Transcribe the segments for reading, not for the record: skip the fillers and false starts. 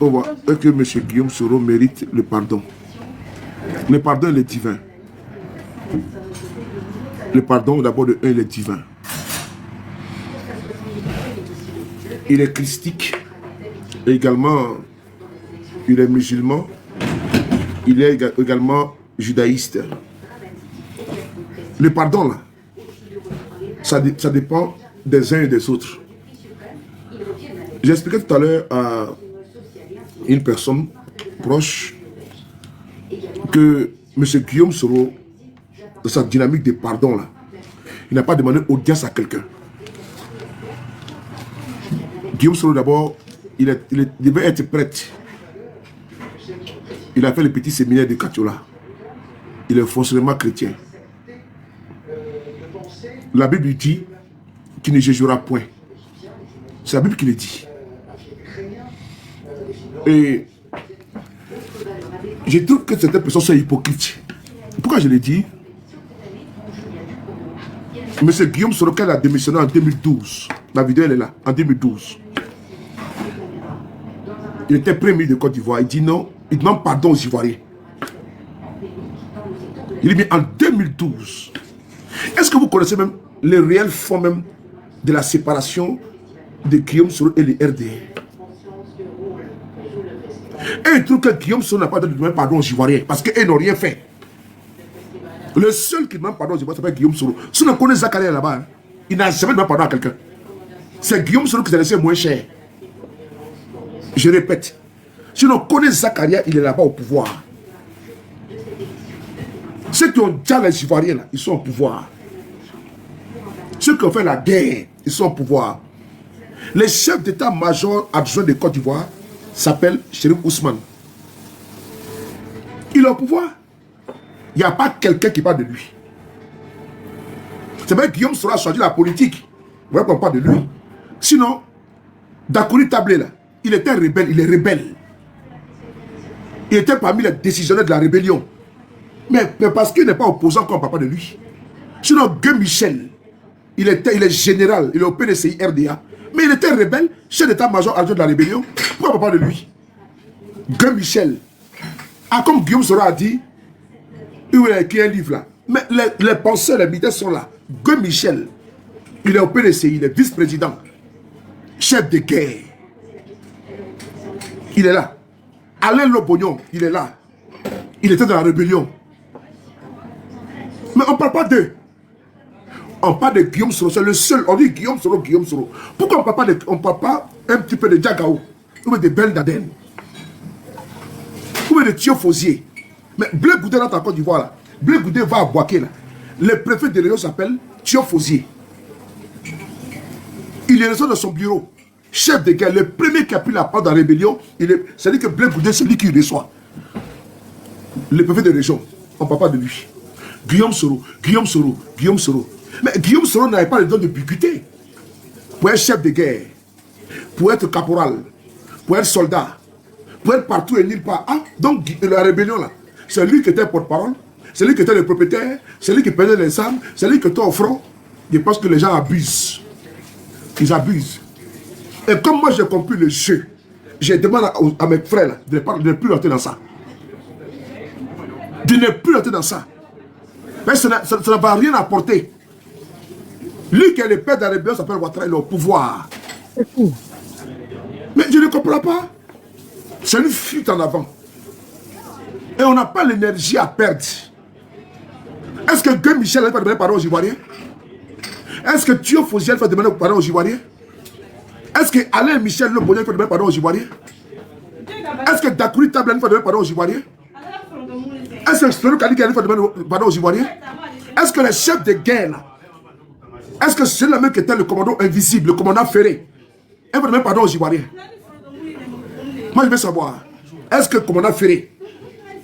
On voit que M. Guillaume Soro mérite le pardon. Le pardon, il est divin. Le pardon, d'abord, de un, il est divin. Il est christique. Et également, il est musulman. Il est également judaïste. Le pardon, là, ça dépend des uns et des autres. J'expliquais tout à l'heure à une personne proche que M. Guillaume Soro, dans sa dynamique de pardon, là, il n'a pas demandé audience à quelqu'un. Guillaume Soro, d'abord, il devait être prêtre. Il a fait le petit séminaire de Katiola. Il est foncièrement chrétien. La Bible dit qu'il ne jugera point. C'est la Bible qui le dit. Et je trouve que certaines personnes sont hypocrites. Pourquoi je le dis? M. Guillaume Soro, quand il a démissionné en 2012, la vidéo elle est là, en 2012. Il était premier de Côte d'Ivoire. Il dit non, il demande pardon aux Ivoiriens. Il est mis en 2012. Est-ce que vous connaissez même le réel fond même de la séparation de Guillaume Soro et les RDR? Et il trouve que Guillaume Soro n'a pas demandé pardon aux Ivoiriens parce qu'ils n'ont rien fait. Le seul qui demande pardon aux Ivoiriens s'appelle Guillaume Soro. Si on connaît Zakaria là-bas, hein, il n'a jamais demandé pardon à quelqu'un. C'est Guillaume Soro qui s'est laissé moins cher. Je répète, si on connaît Zakaria, il est là-bas au pouvoir. Ceux qui ont déjà les Ivoiriens, là, ils sont au pouvoir. Ceux qui ont fait la guerre, ils sont au pouvoir. Le chef d'état-major adjoint de Côte d'Ivoire s'appelle Chérif Ousmane. Il est au pouvoir. Il n'y a pas quelqu'un qui parle de lui. C'est vrai que Guillaume Soro a choisi la politique. Voilà qu'on parle de lui. Sinon, Dakouri Tablé, là, il était rebelle, il est rebelle. Il était parmi les décisionnaires de la rébellion. Mais parce qu'il n'est pas opposant qu'on ne parle pas de lui. Sinon, Guy Michel, il est général, il est au PDCI RDA. Mais il était rebelle, chef d'état-major adjoint de la rébellion. Pourquoi on ne parle pas de lui? Guy Michel. Ah, comme Guillaume Soro a dit, il a écrit un livre là. Mais les penseurs, les militaires sont là. Guy Michel, il est au PDCI, il est vice-président, chef de guerre. Il est là. Alain Lobognon, il est là. Il était dans la rébellion. Mais on ne parle pas d'eux. On parle de Guillaume Soro, c'est le seul. On dit Guillaume Soro, Guillaume Soro. Pourquoi on ne parle pas un petit peu de Diagao ou de Bel Daden ou de Thio Fosier? Mais Blé Goudé là, en Côte d'Ivoire là. Blé Goudé va à Boaké là. Le préfet de région s'appelle Thio Fosier. Il est resté dans son bureau. Chef de guerre, le premier qui a pris la part dans la rébellion, c'est-à-dire que Blé Goudé, c'est lui qui reçoit. Le préfet de région, on ne parle pas de lui. Guillaume Soro, Guillaume Soro, Guillaume Soro. Mais Guillaume Soro n'avait pas le don de buguter. Pour être chef de guerre, pour être caporal, pour être soldat, pour être partout et nulle part. Ah, donc la rébellion là, c'est lui qui était porte-parole, c'est lui qui était le propriétaire, c'est lui qui payait les armes, c'est lui qui était au front. Je pense que les gens abusent. Ils abusent. Et comme moi j'ai compris le jeu, je demande à mes frères là, de ne plus rentrer dans ça. De ne plus rentrer dans ça. Mais ça ne va rien apporter. Lui qui est le père de la rébellion s'appelle Ouattara, il est au pouvoir. Mais je ne comprends pas. C'est une fuite en avant. Et on n'a pas l'énergie à perdre. Est-ce que Guy Michel va demander pardon aux Ivoiriens? Est-ce que Thio Fosiel va demander pardon aux Ivoiriens? Est-ce que Alain Michel Le Bonnet va demander pardon aux Ivoiriens? Est-ce que Dakouri Tablé va demander pardon aux Ivoiriens? Est-ce que Spero Kali va demander pardon aux Ivoiriens? Est-ce que les chefs de guerre là, est-ce que c'est le même qui était le commandant invisible, le commandant Ferré, elle va demander pardon aux Ivoiriens? Moi je veux savoir, est-ce que le commandant Ferré,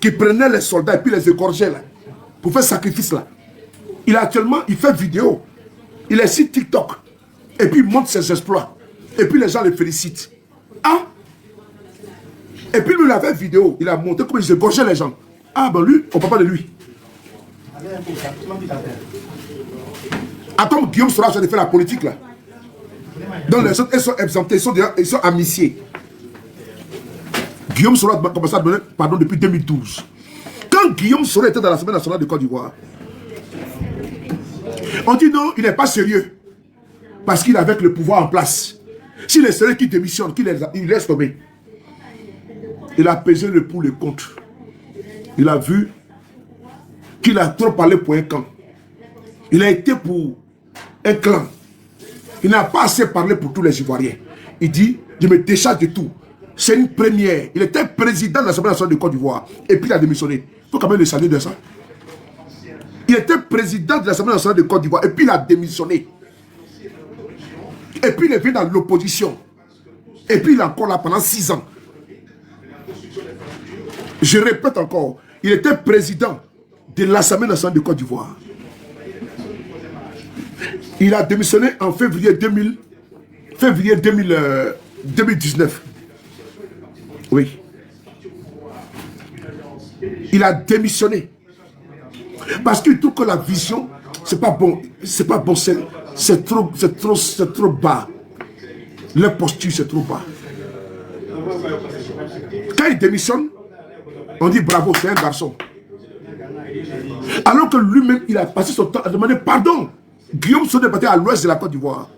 qui prenait les soldats et puis les égorgeait là, pour faire sacrifice là, il fait vidéo, il est sur TikTok, et puis il montre ses exploits, et puis les gens le félicitent. Ah! Et puis lui il a fait vidéo, il a montré comment il égorgeait les gens. Ah ben lui, on ne parle pas de lui. Attends, Guillaume Soro a fait la politique là. Donc les autres, ils sont exemptés, ils sont amitiés. Guillaume Soro a commencé à donner pardon depuis 2012. Quand Guillaume Soro était dans l'Assemblée nationale de Côte d'Ivoire, on dit non, il n'est pas sérieux. Parce qu'il est avec le pouvoir en place. S'il est sérieux, qu'il démissionne, il laisse tomber. Il a pesé le pour le contre. Il a vu qu'il a trop parlé pour un camp. Il a été pour un clan. Il n'a pas assez parlé pour tous les Ivoiriens. Il dit, je me décharge de tout. C'est une première. Il était président de l'Assemblée nationale de Côte d'Ivoire. Et puis il a démissionné. Il faut quand même le saluer de ça. Il était président de l'Assemblée nationale de Côte d'Ivoire. Et puis il a démissionné. Et puis il est venu dans l'opposition. Et puis il est encore là pendant 6 ans. Je répète encore. Il était président de l'Assemblée nationale de Côte d'Ivoire. Il a démissionné en février 2019. Oui. Il a démissionné. Parce qu'il trouve que la vision, c'est pas bon. C'est pas bon. C'est trop bas. Leur posture, c'est trop bas. Quand il démissionne, on dit bravo, c'est un garçon. Alors que lui-même, il a passé son temps à demander pardon. Guillaume Soro est parti à l'ouest de la Côte d'Ivoire.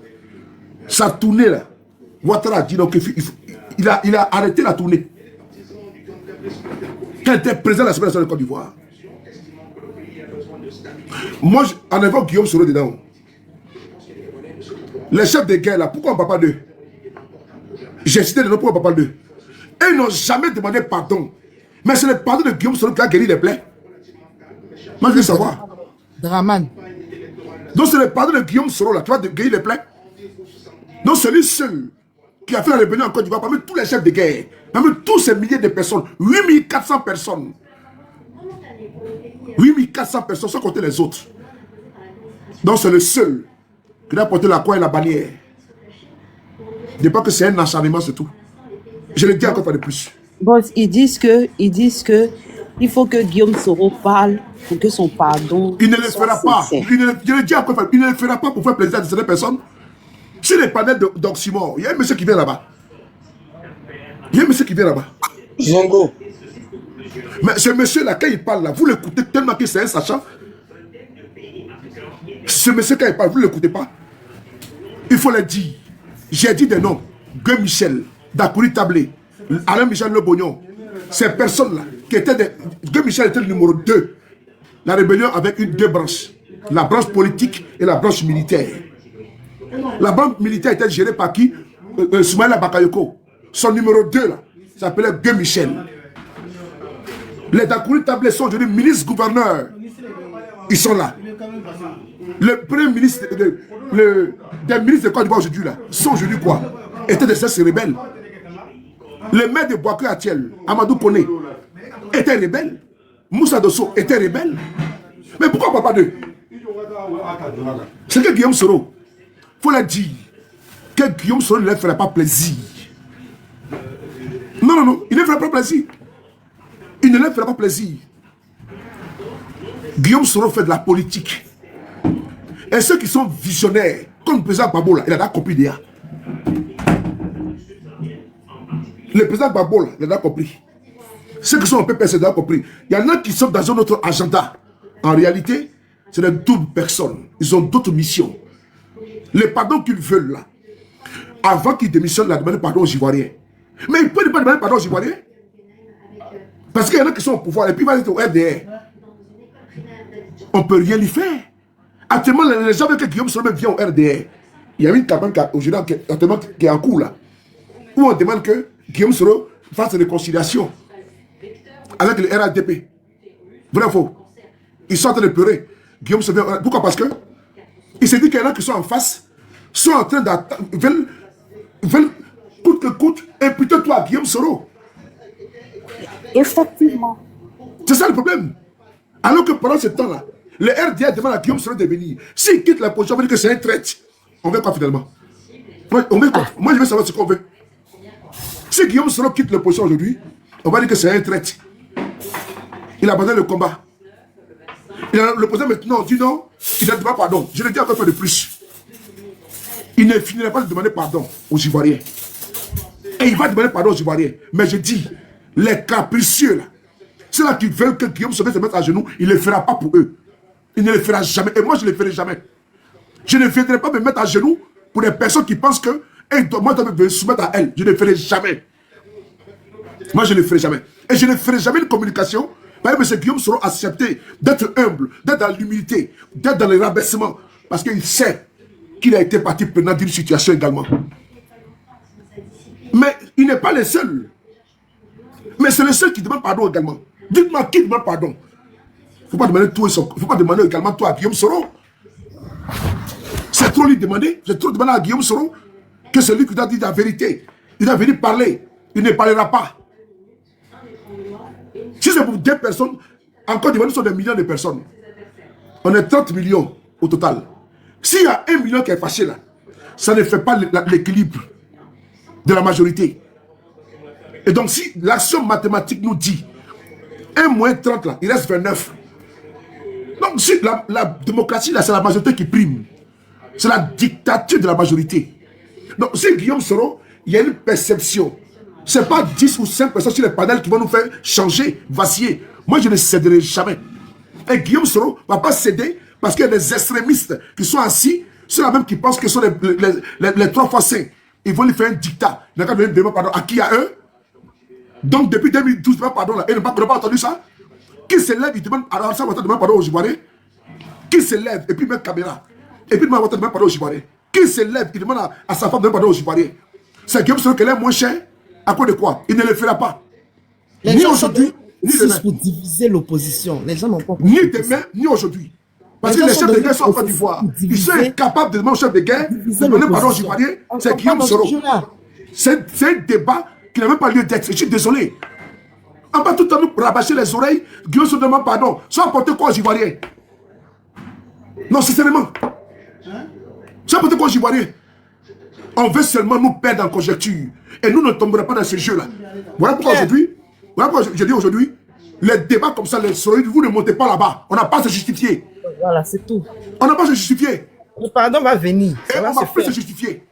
Sa tournée là, Ouattara a dit donc il a arrêté la tournée. Quand il était président de l'Assemblée nationale de Côte d'Ivoire. Moi, en avant Guillaume Soro dedans. Les chefs de guerre là, pourquoi on ne parle pas d'eux? J'ai cité le nom, pourquoi on ne parle pas d'eux? Et ils n'ont jamais demandé pardon. Mais c'est le pardon de Guillaume Soro qui a guéri les plaies. Moi, je veux savoir. Draman. Donc, c'est le pardon de Guillaume Soro là, qui va guérir les plaies. Donc, c'est lui seul qui a fait la rébellion en Côte d'Ivoire, parmi tous les chefs de guerre, parmi tous ces milliers de personnes, 8400 personnes. 8400 personnes, sans compter les autres. Donc, c'est le seul qui a porté la croix et la bannière. Je ne dis pas que c'est un acharnement, c'est tout. Je le dis encore pas de plus. Boss, ils disent que il faut que Guillaume Soro parle pour que son pardon. Il ne le fera pas. Je le dis encore, il ne le fera pas pour faire plaisir à certaines personnes. Sur les panels d'Oxymore, il y a un monsieur qui vient là-bas. Zongo. Mais ce monsieur-là, quand il parle là, vous l'écoutez tellement que c'est un sachant. Ce monsieur, quand il parle, vous ne l'écoutez pas. Il faut le dire. J'ai dit des noms. Guy Michel, Dakouri Tablé, Alain Michel Le Bognon. Ces personnes-là, qui étaient des... Guy Michel était le numéro 2. La rébellion avec deux branches. La branche politique et la branche militaire. La branche militaire était gérée par qui? Soumaïla Bakayoko. Son numéro 2 là, s'appelait Guy Michel. Les Dakouri Tablé sont devenus ministres-gouverneurs. Ils sont là. Le premier ministre, des ministres de Côte d'Ivoire aujourd'hui là, sont aujourd'hui quoi? Étaient des sexes rebelles. Le maire de Boaké Atiel, Amadou Kone, était rebelle. Moussa Dosso était rebelle. Mais pourquoi on ne parle pas d'eux? C'est que Guillaume Soro, il faut le dire, que Guillaume Soro ne leur ferait pas plaisir. Non, il ne ferait pas plaisir. Il ne leur ferait pas plaisir. Guillaume Soro fait de la politique. Et ceux qui sont visionnaires, comme le président Gbagbo, il a compris déjà. Le président Gbagbo, il a compris. Ceux qui sont au PPS, il a compris. Il y en a qui sont dans un autre agenda. En réalité, c'est des doubles personnes. Ils ont d'autres missions. Le pardon qu'ils veulent là, avant qu'ils démissionnent, il a demandé pardon aux Ivoiriens. Mais il ne peut pas demander pardon aux Ivoiriens. Parce qu'il y en a qui sont au pouvoir et puis il va être au RDR. On ne peut rien lui faire. Actuellement, les gens veulent que Guillaume Soro vienne au RDR. Il y a une campagne aujourd'hui qui est en cours là. Où on demande que Guillaume Soro fasse une réconciliation avec le RADP. Vrai ou faux? Ils sont en train de pleurer. Guillaume Soro vient. Pourquoi? Parce que il s'est dit qu'il y en a qui sont en face, sont en train d'attendre, veulent coûte que coûte, imputer toi, Guillaume Soro. Effectivement. C'est ça le problème. Alors que pendant ce temps-là, le RDA demande à Guillaume Soro de venir. S'il quitte la position, on va dire que c'est un traître. On veut quoi finalement? On veut quoi? Moi, je veux savoir ce qu'on veut. Si Guillaume Soro quitte la position aujourd'hui, on va dire que c'est un traître. Il abandonne le combat. Le président maintenant dit non, il ne demande pas pardon. Je le dis encore une fois de plus. Il ne finirait pas de demander pardon aux Ivoiriens. Et il va demander pardon aux Ivoiriens. Mais je dis, Les capricieux, là. Ceux-là qui veulent que Guillaume Soro se mette à genoux, il ne le fera pas pour eux. Il ne le fera jamais. Et moi, je ne le ferai jamais. Je ne viendrai pas me mettre à genoux pour des personnes qui pensent que moi, je dois me soumettre à elle. Je ne le ferai jamais. Moi, je ne le ferai jamais. Et je ne ferai jamais une communication. Par exemple, M. Guillaume Soro accepté d'être humble, d'être dans l'humilité, d'être dans le rabaissement. Parce qu'il sait qu'il a été partie prenante d'une situation également. Mais il n'est pas le seul. Mais c'est le seul qui demande pardon également. Dites-moi qui demande pardon. Il ne faut pas demander tout. Il ne faut pas demander également tout à Guillaume Soro. C'est trop lui demander. C'est trop demander à Guillaume Soro que c'est lui qui doit dire la vérité. Il doit venir parler. Il ne parlera pas. Si c'est pour 2 personnes, en Côte d'Ivoire, nous sommes des millions de personnes. On est 30 millions au total. S'il y a 1 million qui est fâché là, ça ne fait pas l'équilibre de la majorité. Et donc, si l'action mathématique nous dit 1 moins 30 là, il reste 29. Donc, si la démocratie là, c'est la majorité qui prime. C'est la dictature de la majorité. Donc, si Guillaume Soro, il y a une perception. Ce n'est pas 10 ou 5 personnes sur les panels qui vont nous faire changer, vaciller. Moi, je ne céderai jamais. Et Guillaume Soro ne va pas céder parce qu'il y a des extrémistes qui sont assis, ceux-là même qui pensent que ce sont les 3 fois 5. Ils vont lui faire un dictat. Il n'a qu'à donner pardon à qui à eux. Donc, depuis 2012, pardon, là, ils n'ont pas entendu ça. Qui se lève, il demande alors ça, demande pardon aux Ivoiriens. Qui se lève et puis met caméra. Et puis demande pardon aux Ivoiriens. Qui se lève, il demande à sa femme de demander pardon aux Ivoiriens. C'est Guillaume Soro qu'elle est moins cher. À cause de quoi? Il ne le fera pas. Les ni gens aujourd'hui, ni demain. pour diviser l'opposition. Les gens n'ont pas compris. Ni demain, ni aujourd'hui. Parce que les chefs de guerre sont en Côte d'Ivoire. Ils sont incapables de demander aux chefs de guerre de demander pardon aux Ivoiriens. C'est Guillaume Soro. C'est un débat qui n'a même pas lieu d'être. Je suis désolé. On va tout le temps nous rabâcher les oreilles. Guillaume Soro demande pardon. Sans apporter quoi aux Ivoiriens? Non, sincèrement. Sans apporter quoi aux Ivoiriens? On veut seulement nous perdre en conjecture. Et nous ne tomberons pas dans ce jeu-là. Voilà pourquoi je dis aujourd'hui, les débats comme ça, les soleils, vous ne montez pas là-bas. On n'a pas à se justifier. Voilà, c'est tout. On n'a pas à se justifier. Le pardon va venir. Et on va plus se justifier.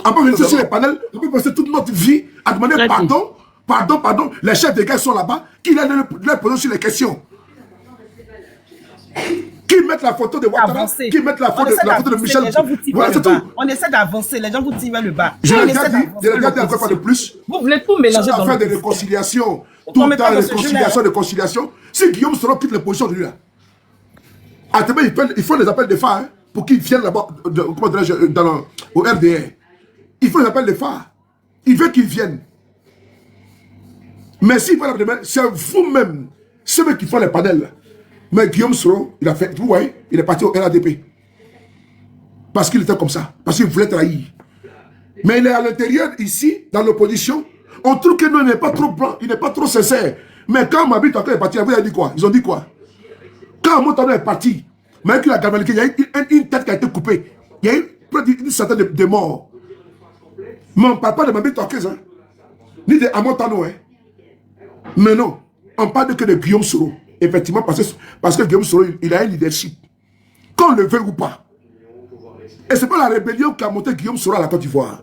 On peut venir sur les panels, on peut passer toute notre vie à demander pardon. Les chefs de guerre sont là-bas, qui leur posent sur les questions. Qui mettent la photo de Ouattara, qui mettent la photo de Michel. Voilà, c'est tout. On essaie d'avancer, les gens vous tirent vers le bas. Je l'ai dit encore pas de plus. Vous voulez tout mélanger dans faire des réconciliations, tout le temps réconciliation. Si Guillaume Soro quitte les positions de lui là, il faut des appels de phare pour qu'ils viennent là-bas, au RDR. Il faut des appels de phare. Il veut qu'ils viennent. Mais s'il va demain, c'est vous-même, ceux qui font les panels là. Mais Guillaume Soro, il a fait, vous voyez, il est parti au RADP. Parce qu'il était comme ça. Parce qu'il voulait trahir. Mais il est à l'intérieur, ici, dans l'opposition. On trouve que nous, il n'est pas trop blanc, il n'est pas trop sincère. Mais quand Mabit est parti, vous avez dit quoi? Ils ont dit quoi? Quand Moutano est parti, même qu'il a galvanisé, il y a une tête qui a été coupée. Il y a une centaine de morts. Mais on ne parle pas de Mabit Torquez, hein? Ni de Amotano, hein? Mais non, on parle que de Guillaume Soro. Effectivement, parce que Guillaume Soro, il a un leadership. Qu'on le veut ou pas. Et ce n'est pas la rébellion qui a monté Guillaume Soro à la Côte d'Ivoire.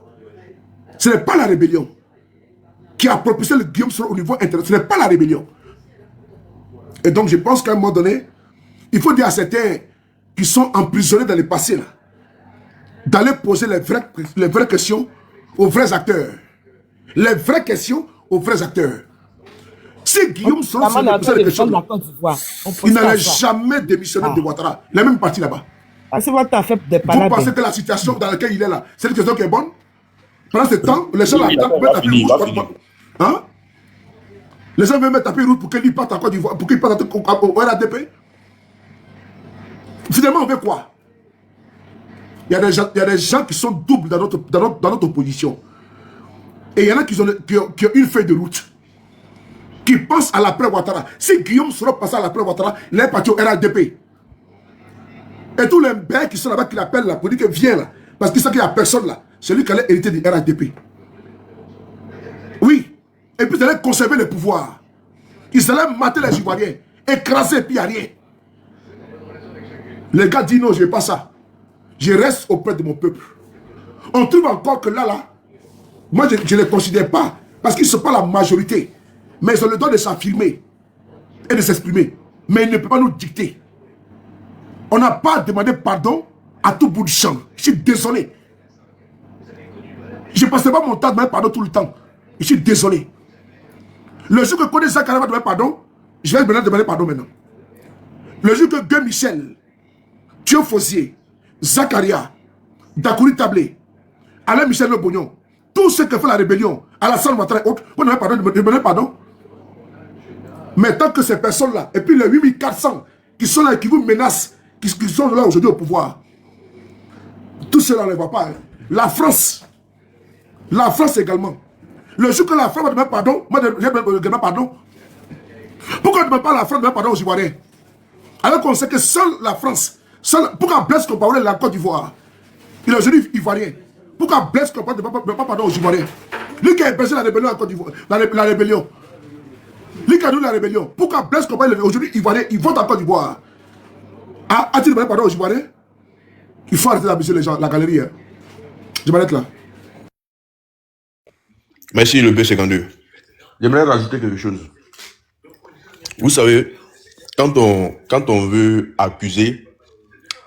Ce n'est pas la rébellion qui a propulsé le Guillaume Soro au niveau international. Ce n'est pas la rébellion. Et donc, je pense qu'à un moment donné, il faut dire à certains qui sont emprisonnés dans le passé, là, d'aller poser les vraies questions aux vrais acteurs. Les vraies questions aux vrais acteurs. Si Guillaume Soro se posait des questions, il n'allait jamais démissionner de Ouattara. Il est même parti là-bas. Vous pensez que la situation dans laquelle il est là, c'est une question qui est bonne? Pendant ce temps, les gens l'attendent pour mettre tapis rouge. Hein? Les gens veulent mettre tapis rouge pour qu'il parte en Côte d'Ivoire, pour qu'il parte au RADP. Finalement, on veut quoi? Il y a des gens qui sont doubles dans notre opposition. Et il y en a qui ont une feuille de route. Qui pensent à l'après Ouattara. Si Guillaume Soro passe à l'après Ouattara, il est parti au RADP. Et tous les bêtes qui sont là-bas, qui l'appellent là, pour dire que viens là. Parce qu'ils savent qu'il n'y a personne là. C'est lui qui allait hériter du RADP. Oui. Et puis ils allaient conserver le pouvoir. Ils allaient mater les Ivoiriens. Écraser et puis il n'y a rien. Les gars disent non, je ne veux pas ça. Je reste auprès de mon peuple. On trouve encore que là, moi je ne les considère pas Parce qu'ils ne sont pas la majorité. Mais ils ont le droit de s'affirmer et de s'exprimer. Mais ils ne peuvent pas nous dicter. On n'a pas demandé pardon à tout bout de champ. Je suis désolé. Je ne passais pas mon temps à demander pardon tout le temps. Je suis désolé. Le jour que Kodé Zakaria va demander pardon, je vais maintenant demander pardon maintenant. Le jour que Guy Michel, Thio Fossier, Zakaria, Dakouri Tablé, Alain Michel Le Bognon, tous ceux qui font la rébellion, Alassane Ouattara et autres, on demander pardon, demander pardon. Mais tant que ces personnes-là, et puis les 8400 qui sont là et qui vous menacent, qui sont là aujourd'hui au pouvoir, tout cela ne va pas. Hein. La France également. Le jour que la France va demander pardon, moi je vais demander pardon. Pourquoi on ne demande pas à la France de demander pardon aux Ivoiriens? Alors qu'on sait que seule la France, pourquoi Blaise Compaoré est la Côte d'Ivoire? Il est aujourd'hui ivoirien. Pourquoi Blaise Compaoré ne demande pas pardon aux Ivoiriens? Lui qui a hébergé la rébellion en Côte d'Ivoire, la rébellion. Lui qui a donné la rébellion. Pourquoi Blaise Compaoré aujourd'hui ivoirien, il vote en Côte d'Ivoire? A-t-il demandé pardon aux Ivoiriens? Il faut arrêter d'abuser les gens, la galerie. Hein. Je m'arrête là. Merci le B52. J'aimerais rajouter quelque chose. Vous savez, quand on veut accuser,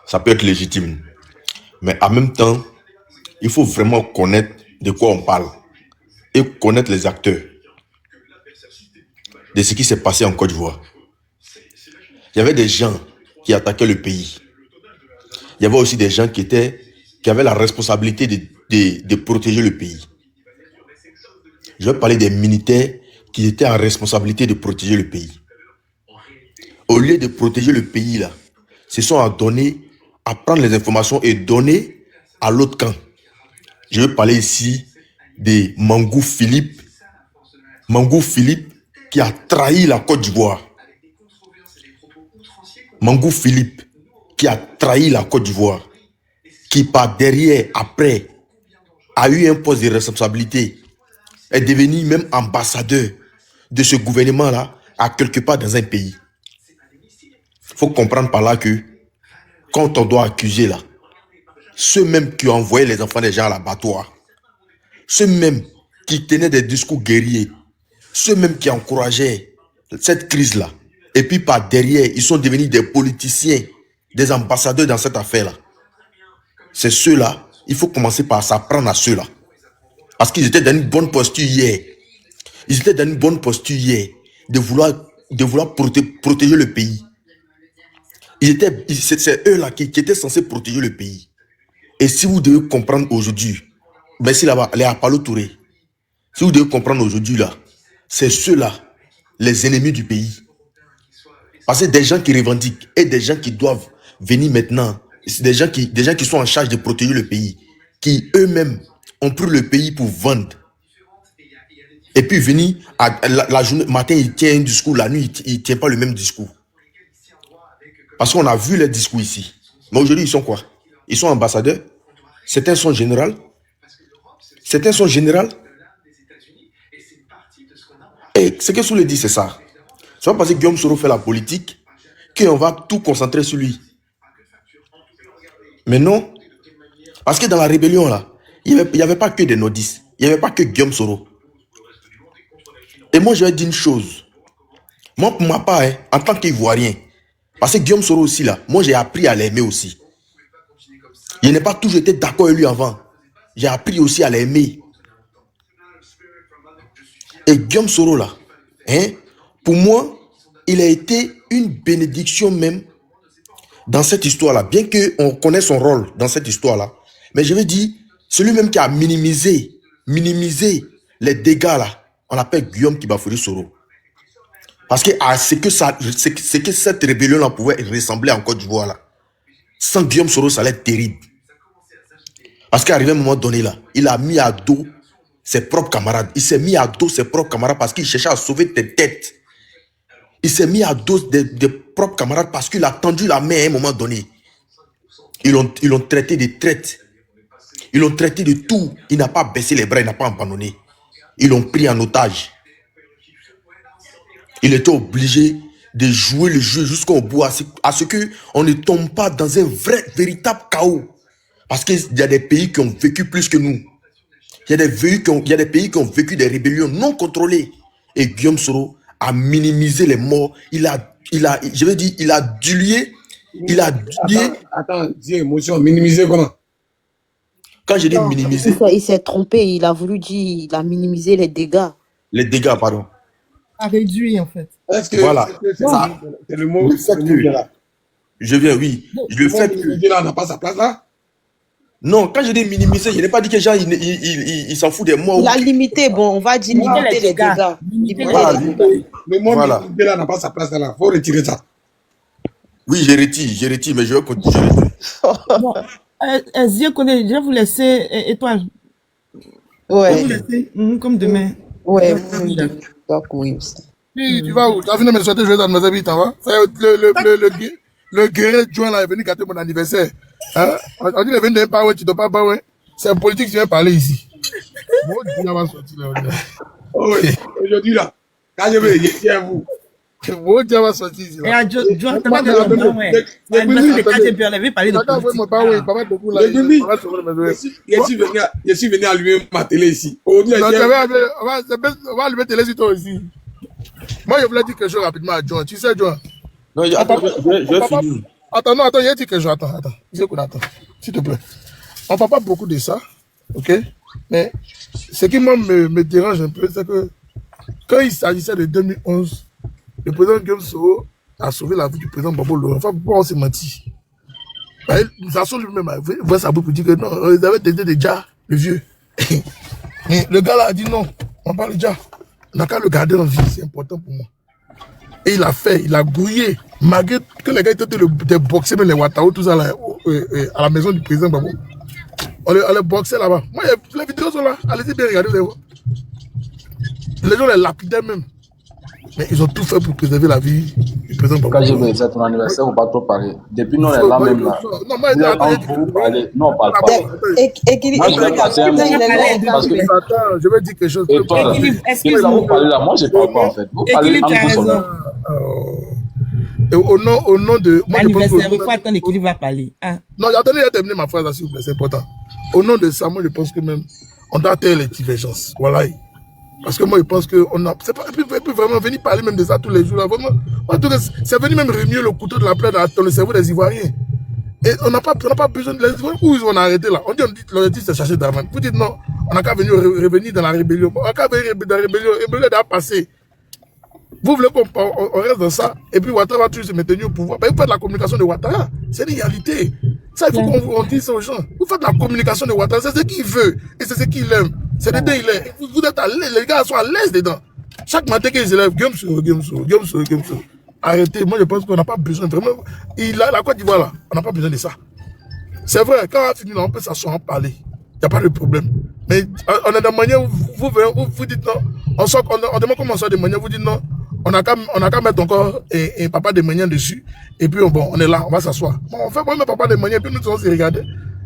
ça peut être légitime. Mais en même temps, il faut vraiment connaître de quoi on parle et connaître les acteurs de ce qui s'est passé en Côte d'Ivoire. Il y avait des gens qui attaquaient le pays. Il y avait aussi des gens qui avaient la responsabilité de protéger le pays. Je vais parler des militaires qui étaient en responsabilité de protéger le pays. Au lieu de protéger le pays, là, se sont adonnés à prendre les informations et donner à l'autre camp. Je vais parler ici de Mangou Philippe. Mangou Philippe qui a trahi la Côte d'Ivoire. Mangou Philippe qui a trahi la Côte d'Ivoire. Qui par derrière, après, a eu un poste de responsabilité. Est devenu même ambassadeur de ce gouvernement-là à quelque part dans un pays. Il faut comprendre par là que quand on doit accuser là, ceux mêmes qui ont envoyé les enfants des gens à l'abattoir, ceux mêmes qui tenaient des discours guerriers, ceux mêmes qui encourageaient cette crise-là, et puis par derrière, ils sont devenus des politiciens, des ambassadeurs dans cette affaire-là. C'est ceux-là, il faut commencer par s'apprendre à ceux-là. Parce qu'ils étaient dans une bonne posture hier. Ils étaient dans une bonne posture hier de vouloir protéger le pays. C'est eux-là qui étaient censés protéger le pays. Et si vous devez comprendre aujourd'hui, merci là-bas, les Apalo Touré. Si vous devez comprendre aujourd'hui là, c'est ceux-là, les ennemis du pays. Parce que des gens qui revendiquent et des gens qui doivent venir maintenant, des gens qui sont en charge de protéger le pays, qui eux-mêmes ont pris le pays pour vendre. Et puis venir la journée, matin, il tient un discours, la nuit, il ne tient pas le même discours. Parce qu'on a vu les discours ici. Mais aujourd'hui, ils sont quoi? Ils sont ambassadeurs. Certains sont généraux. Certains sont généraux. Et ce que Soulé dit, c'est ça. C'est pas parce que Guillaume Soro fait la politique qu'on va tout concentrer sur lui. Mais non. Parce que dans la rébellion, là, il n'y avait pas que des nodistes. Il n'y avait pas que Guillaume Soro. Et moi, je vais dire une chose. Moi, pour ma part, hein, en tant qu'Ivoirien, parce que Guillaume Soro aussi, là, moi, j'ai appris à l'aimer aussi. Je n'ai pas toujours été d'accord avec lui avant. J'ai appris aussi à l'aimer. Et Guillaume Soro, là, hein, pour moi, il a été une bénédiction même dans cette histoire-là. Bien qu'on connaisse son rôle dans cette histoire-là. Mais je veux dire, celui même qui a minimisé les dégâts, là, on l'appelle Guillaume Kibafouri Soro. Parce que c'est que cette rébellion-là pouvait ressembler en Côte d'Ivoire, là. Sans Guillaume Soro, ça allait être terrible. Parce qu'à un moment donné, là, il a mis à dos ses propres camarades. Il s'est mis à dos ses propres camarades parce qu'il cherchait à sauver des têtes. Il s'est mis à dos des propres camarades parce qu'il a tendu la main à un moment donné. Ils l'ont traité de traite. Ils l'ont traité de tout. Il n'a pas baissé les bras, il n'a pas abandonné. Ils l'ont pris en otage. Il était obligé de jouer le jeu jusqu'au bout à ce qu'on ne tombe pas dans un véritable chaos. Parce qu'il y a des pays qui ont vécu plus que nous. Il y a des pays qui ont vécu des rébellions non contrôlées. Et Guillaume Soro a minimisé les morts. Je veux dire, il a dilué. Attends, dis émotion, minimiser comment? Quand je dis Non, minimiser, il s'est trompé. Il a voulu dire, il a minimisé les dégâts. les dégâts, pardon. A réduit, en fait. Est-ce que Voilà. c'est le mot Le fait qui est là? Je viens, oui. Le fait que. Minimiser là, on n'a pas sa place là? Non, quand je dis minimiser, je n'ai pas dit que les gens, ils s'en foutent des morts. Il a limité, bon, on va dire limiter les dégâts. Limiter Voilà. les dégâts. Le mot Voilà. minimiser là n'a pas sa place là. Faut retirer ça. Oui, je retire, mais je vais continuer. Bon, Zia connaît, je vais vous laisser, Étoile. Je vais vous Ouais, laisser, comme demain. ouais, oui, d'accord, oui. Puis, tu vas où? Tu as fini de me souhaiter joyeux anniversaire, vite, hein, va? Le guerrier Join là est venu gâter mon anniversaire. Hein? On dit qu'il est venu d'un pas, ouais, tu dois pas, bah, ouais. C'est un politique qui vient parler ici. Bon, Dieu va sortir là. Oh, oui. Aujourd'hui là, quand je vais ici à vous. Bon, Dieu va sortir ici Et là. à John, t'as pas de nom, ouais. C'est l'anniversaire de KGB, on avait parlé de Attends, politique. pas, oui, pas beaucoup là. Le demi. On va se voir, mais, Je suis venu allumer ma télé ici. Aujourd'hui, non, on va allumer télé sur toi aussi. Moi, je voulais dire quelque chose rapidement à John. Tu sais, John. Non, attends, je vais finir. Attends, non, attends, il y a dit quelque chose. Attends. Attends, s'il te plaît. On parle pas beaucoup de ça, ok? Mais ce qui moi me dérange un peu, c'est que quand il s'agissait de 2011, le président Guillaume Soro a sauvé la vie du président Babo Laurent. Enfin, pourquoi on s'est menti? Zasson lui-même a ouvert sa bouche pour dire que non, ils avaient été déjà, le vieux. Mais le gars là a dit non, on parle déjà. On n'a qu'à le garder en vie, c'est important pour moi. Et il a fait, il a grouillé, malgré que les gars étaient des boxés, même les Ouattao, tout ça là, à la maison du président Babo. On les boxait là-bas. Moi, les vidéos sont là, allez-y bien regarder les voir. Les gens les lapidaient même. Mais ils ont tout fait pour préserver la vie du président Babo. Quand je vais c'est ton anniversaire, on va pas trop parler. Depuis nous, on est là même là. Non, moi, Vous parlez. Non, on parle pas. Équilibre, Moi, je vais passer un mot. Parce que. attends, je vais dire quelque chose. Et toi, là, Excuse-moi. vous parlez là, moi, je parle pas en fait. Vous parlez Équilibre, tu as en plus. raison. Et au nom de... Moi, je pense Anniversaire, il que... faut attendre Équilibre va parler. Ah. Non, attendez, j'ai terminé ma phrase là, s'il vous plaît, c'est important. Au nom de ça, moi, je pense que même, on doit taire les divergences. Voilà. Parce que moi, je pense que on a... C'est pas... Et puis vraiment, venir parler même de ça tous les jours, là, vraiment... En tout cas, c'est venu même remuer le couteau de la plaie dans le cerveau des Ivoiriens. Et on n'a pas besoin de les Ivoiriens. Où ils ont arrêté là? On dit l'objectif, c'est chercher Draman. Vous dites non, on n'a qu'à venir revenir dans la rébellion. On n'a qu'à venir dans la rébellion. La rébellion a passé. Vous voulez qu'on reste dans ça, et puis Ouattara va toujours se maintenir au pouvoir. Ben, vous faites la communication de Ouattara. C'est une réalité. Ça, il faut qu'on dise ça aux gens. Vous faites la communication de Ouattara, c'est ce qu'il veut, et c'est ce qu'il aime. C'est dedans il est. Vous êtes à l'aise, les gars sont à l'aise dedans. Chaque matin qu'ils se lèvent, Guillaume Soro. Arrêtez, moi je pense qu'on n'a pas besoin vraiment. La Côte d'Ivoire là, on n'a pas besoin de ça. C'est vrai, quand on a fini là, on peut s'asseoir en parler. Il n'y a pas de problème. Mais on a des manières où vous dites non. On demande comment on sort des manières, vous dites non. On n'a qu'à mettre encore un papa de manières dessus. Et puis on est là, on va s'asseoir. Bon, on fait pas même papa de manières, puis nous allons se regarder.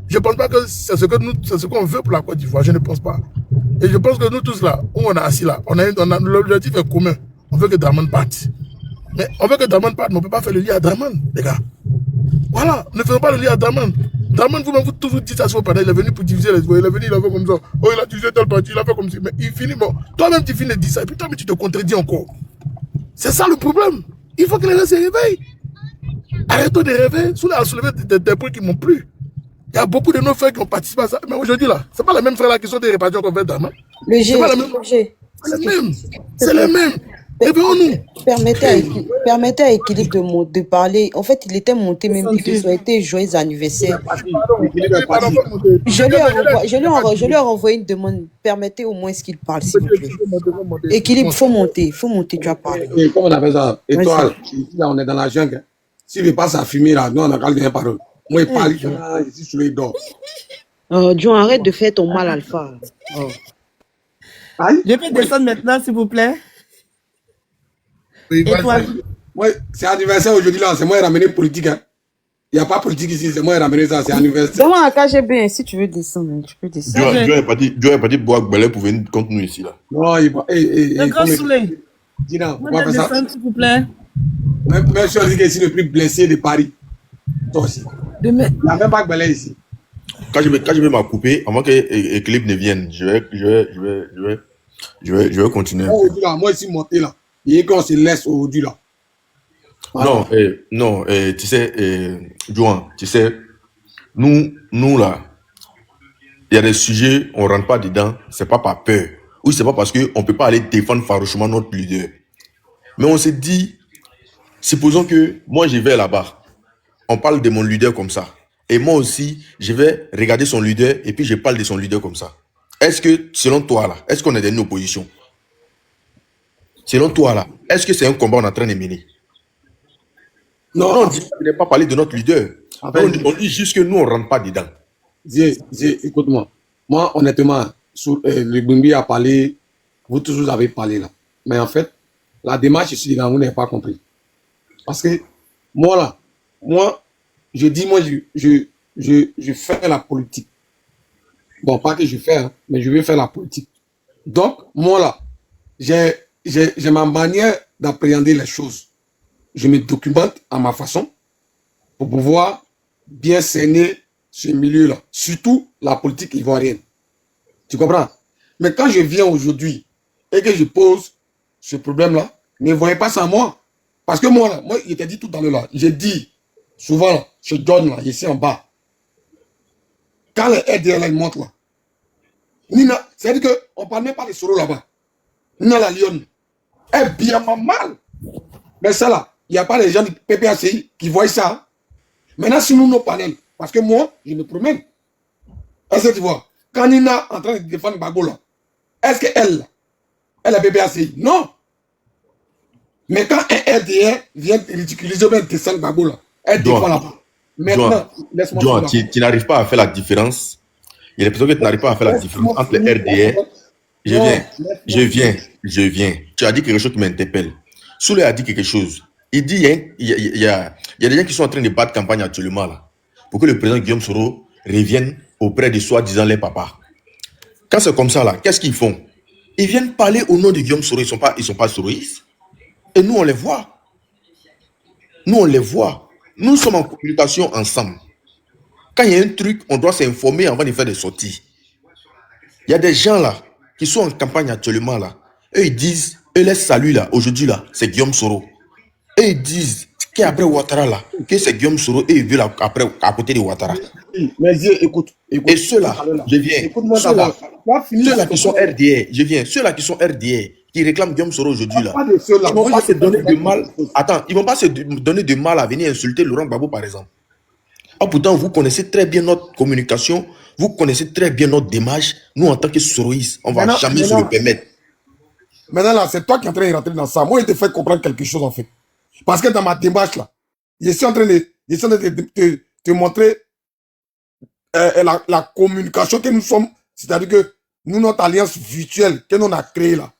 Je ne pense pas que c'est ce qu'on veut pour la Côte d'Ivoire. Je ne pense pas. Et je pense que nous tous là, où on est assis là, l'objectif est commun. On veut que Draman parte. Mais on veut que Draman parte, mais on ne peut pas faire le lit à Draman, les gars. Voilà, ne faisons pas le lit à Draman. Draman, vous-même, vous toujours dites à son père, il est venu pour diviser les voix, il est venu, il a fait comme ça. Oh, il a divisé tel parti, il a fait comme ça. Mais il finit, bon. Toi-même, tu finis de dire ça, et puis toi-même, tu te contredis encore. C'est ça le problème. Il faut que les gens se réveillent. Arrêtons de rêver. Sous la soulever des points qui m'ont plu. Il y a beaucoup de nos frères qui ont participé à ça. Mais aujourd'hui, là, ce n'est pas les mêmes frères là qui sont des répartis qu'on fait Draman. Le G, c'est pas les mêmes. C'est les mêmes. C'est les mêmes. Réveillons-nous. Permettez à Équilibre de parler. En fait, il était monté même dit que ça a été joyeux anniversaire. Je lui ai renvoyé une demande. Permettez au moins qu'il parle, s'il vous plaît. Équilibre, faut monter, tu as parlé. Et comment on appelle ça? Étoile. Ici, là, on est dans la jungle. S'il ne passe à fumer, là, nous, on a qu'à le dire parole. Moi, il parle, ici, sur les dents. John, arrête de faire ton mal, Alpha. Oh. Je peux descendre maintenant, s'il vous plaît. Étoile. Ouais, c'est anniversaire aujourd'hui là, c'est moi qui ai ramené politique. Hein. Il n'y a pas politique ici, c'est moi qui ai ramené ça, c'est anniversaire. Demande à KGB, si tu veux descendre, tu peux descendre. Dieu est parti boire Belé pour venir contre nous ici là. Non, il va. Le grand soleil. Dina, pourquoi faire ça? Descendre, s'il vous plaît. Même si on dit que c'est le plus blessé de Paris. Toi aussi. Demain. Il n'y a même pas Belé ici. quand je vais m'accouper, avant que Eclipse ne vienne, je vais continuer un peu. Aujourd'hui, là, moi, ici, monté, là. Et qu'on se laisse aujourd'hui, là. Voilà. Non, non, tu sais, Johan, tu sais, nous là, il y a des sujets, on rentre pas dedans, c'est pas par peur. Oui, c'est pas parce qu'on peut pas aller défendre farouchement notre leader. Mais on s'est dit, supposons que moi je vais là-bas, on parle de mon leader comme ça. Et moi aussi, je vais regarder son leader et puis je parle de son leader comme ça. Est-ce que, selon toi là, est-ce qu'on est dans une opposition? Selon toi là, est-ce que c'est un combat qu'on est en train de mener? Non, on dit ne pas parler de notre leader. On dit juste que nous, on ne rentre pas dedans. Écoute-moi. Moi, honnêtement, le Bumbi a parlé, vous tous vous avez parlé là. Mais en fait, la démarche ici, vous n'avez pas compris. Parce que moi, je dis, moi, je fais la politique. Bon, pas que je fais, hein, mais je vais faire la politique. Donc, moi, là, j'ai ma manière d'appréhender les choses. Je me documente à ma façon pour pouvoir bien cerner ce milieu-là. Surtout la politique ivoirienne. Tu comprends? Mais quand je viens aujourd'hui et que je pose ce problème-là, ne voyez pas ça à moi. Parce que moi, là, il t'a dit tout à l'heure, là, j'ai dit souvent, là, chez John, là, ici en bas, quand les RDL montent là, Nina, c'est-à-dire qu'on ne parle même pas de Soro là-bas. Nina la Lyon, elle bien mal. Mais ça là, il n'y a pas les gens du PPACI qui voient ça. Maintenant, si nous nous parlons, parce que moi, je me promène. Est-ce que tu vois, quand Nina est en train de défendre Gbagbo là, est-ce qu'elle est PPACI? Non. Mais quand un RDR vient ridiculiser ou bien descendre Gbagbo là, elle défend là-bas. Maintenant, laisse-moi John, tu n'arrives pas à faire la différence. Il y a des personnes que tu n'arrives pas à faire la différence entre les RDR. Je viens. Tu as dit quelque chose qui m'interpelle. Soule a dit quelque chose. Il dit, il y a des gens qui sont en train de battre campagne actuellement là, pour que le président Guillaume Soro revienne auprès de soi-disant les papas. Quand c'est comme ça là, qu'est-ce qu'ils font? Ils viennent parler au nom de Guillaume Soro, ils sont pas soroïstes. Et nous on les voit. Nous sommes en communication ensemble. Quand il y a un truc, on doit s'informer avant de faire des sorties. Il y a des gens là qui sont en campagne actuellement là. Eux ils disent, eux les saluent là, aujourd'hui là, c'est Guillaume Soro. Et ils disent qu'après Ouattara là, que c'est Guillaume Soro et ils veulent après à côté de Ouattara. Mais écoute. Et ceux-là, je viens. Ceux-là qui sont RDR, je viens. Ceux-là qui sont RDR, qui réclament Guillaume Soro aujourd'hui là, ils vont pas se donner de mal. Attends, ils vont pas se donner de mal à venir insulter Laurent Gbagbo par exemple. Ah, pourtant, vous connaissez très bien notre communication, vous connaissez très bien notre démarche. Nous, en tant que soroïstes, on ne va jamais se le permettre. Maintenant, là, c'est toi qui es en train de rentrer dans ça. Moi, je te fais comprendre quelque chose, en fait. Parce que dans ma démarche, là, je suis en train de te montrer la communication que nous sommes. C'est-à-dire que nous, notre alliance virtuelle que nous on a créée, là.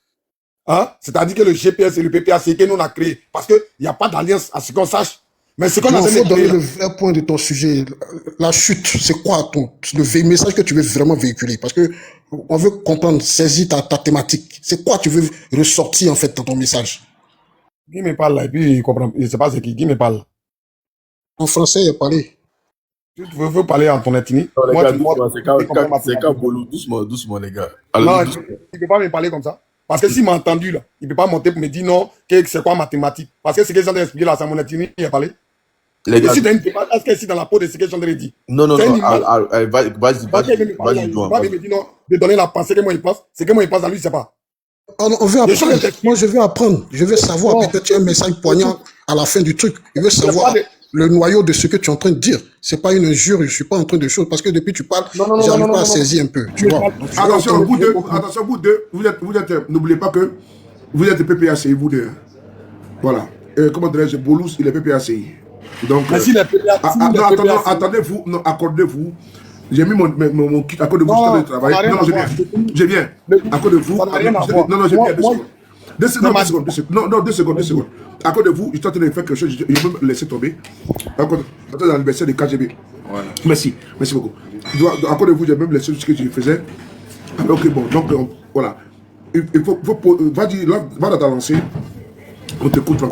Hein? C'est-à-dire que le GPS et le PPAC que nous on a créé. Parce qu'il n'y a pas d'alliance à ce qu'on sache. Mais ce qu'on a fait donner le vrai point de ton sujet. La chute, c'est quoi le message que tu veux vraiment véhiculer? Parce que on veut comprendre, saisir ta thématique. C'est quoi tu veux ressortir en fait dans ton message? Qui me parle là et puis il comprend. Je ne sais pas c'est qui me parle. En français, il a parlé. Tu veux parler en ton ethnie? C'est quand Bolou, doucement les gars. Non, il ne peut pas me parler comme ça. Parce que s'il m'a entendu là, il ne peut pas monter pour me dire non, que c'est quoi mathématique. Parce que ce que j'ai expliqué là, c'est mon ethnie, il a parlé. Est-ce que c'est dans la peau de ce que j'ai dit? Non, vas-y, de donner la pensée que moi il pense, c'est que moi il pense à lui, c'est pas. On veut apprendre. Moi, je veux apprendre. Je veux savoir. Peut-être un message poignant à la fin du truc. Je veux savoir le noyau de ce que tu es en train de dire. C'est pas une injure. Je suis pas en train de choses parce que depuis tu parles, j'arrive pas à saisir un peu. Tu vois. Attention, vous deux, vous êtes, n'oubliez pas que vous êtes PPACI, vous deux. Voilà. Comment dirais-je, Bolous, il est PPACI. Donc, attendez-vous, accordez-vous. J'ai mis mon kit à cause de vous, je travail. Non, je viens. À cause de vous. Non, je viens. 2 secondes. À cause de vous, je suis en train de faire quelque chose, je vais me laisser tomber. À cause de l'anniversaire de KGB. Merci beaucoup. À cause de vous, j'ai même laissé ce que je faisais. Alors que bon, donc voilà. Il faut vas-y, va dans ta lancée. On t'écoute.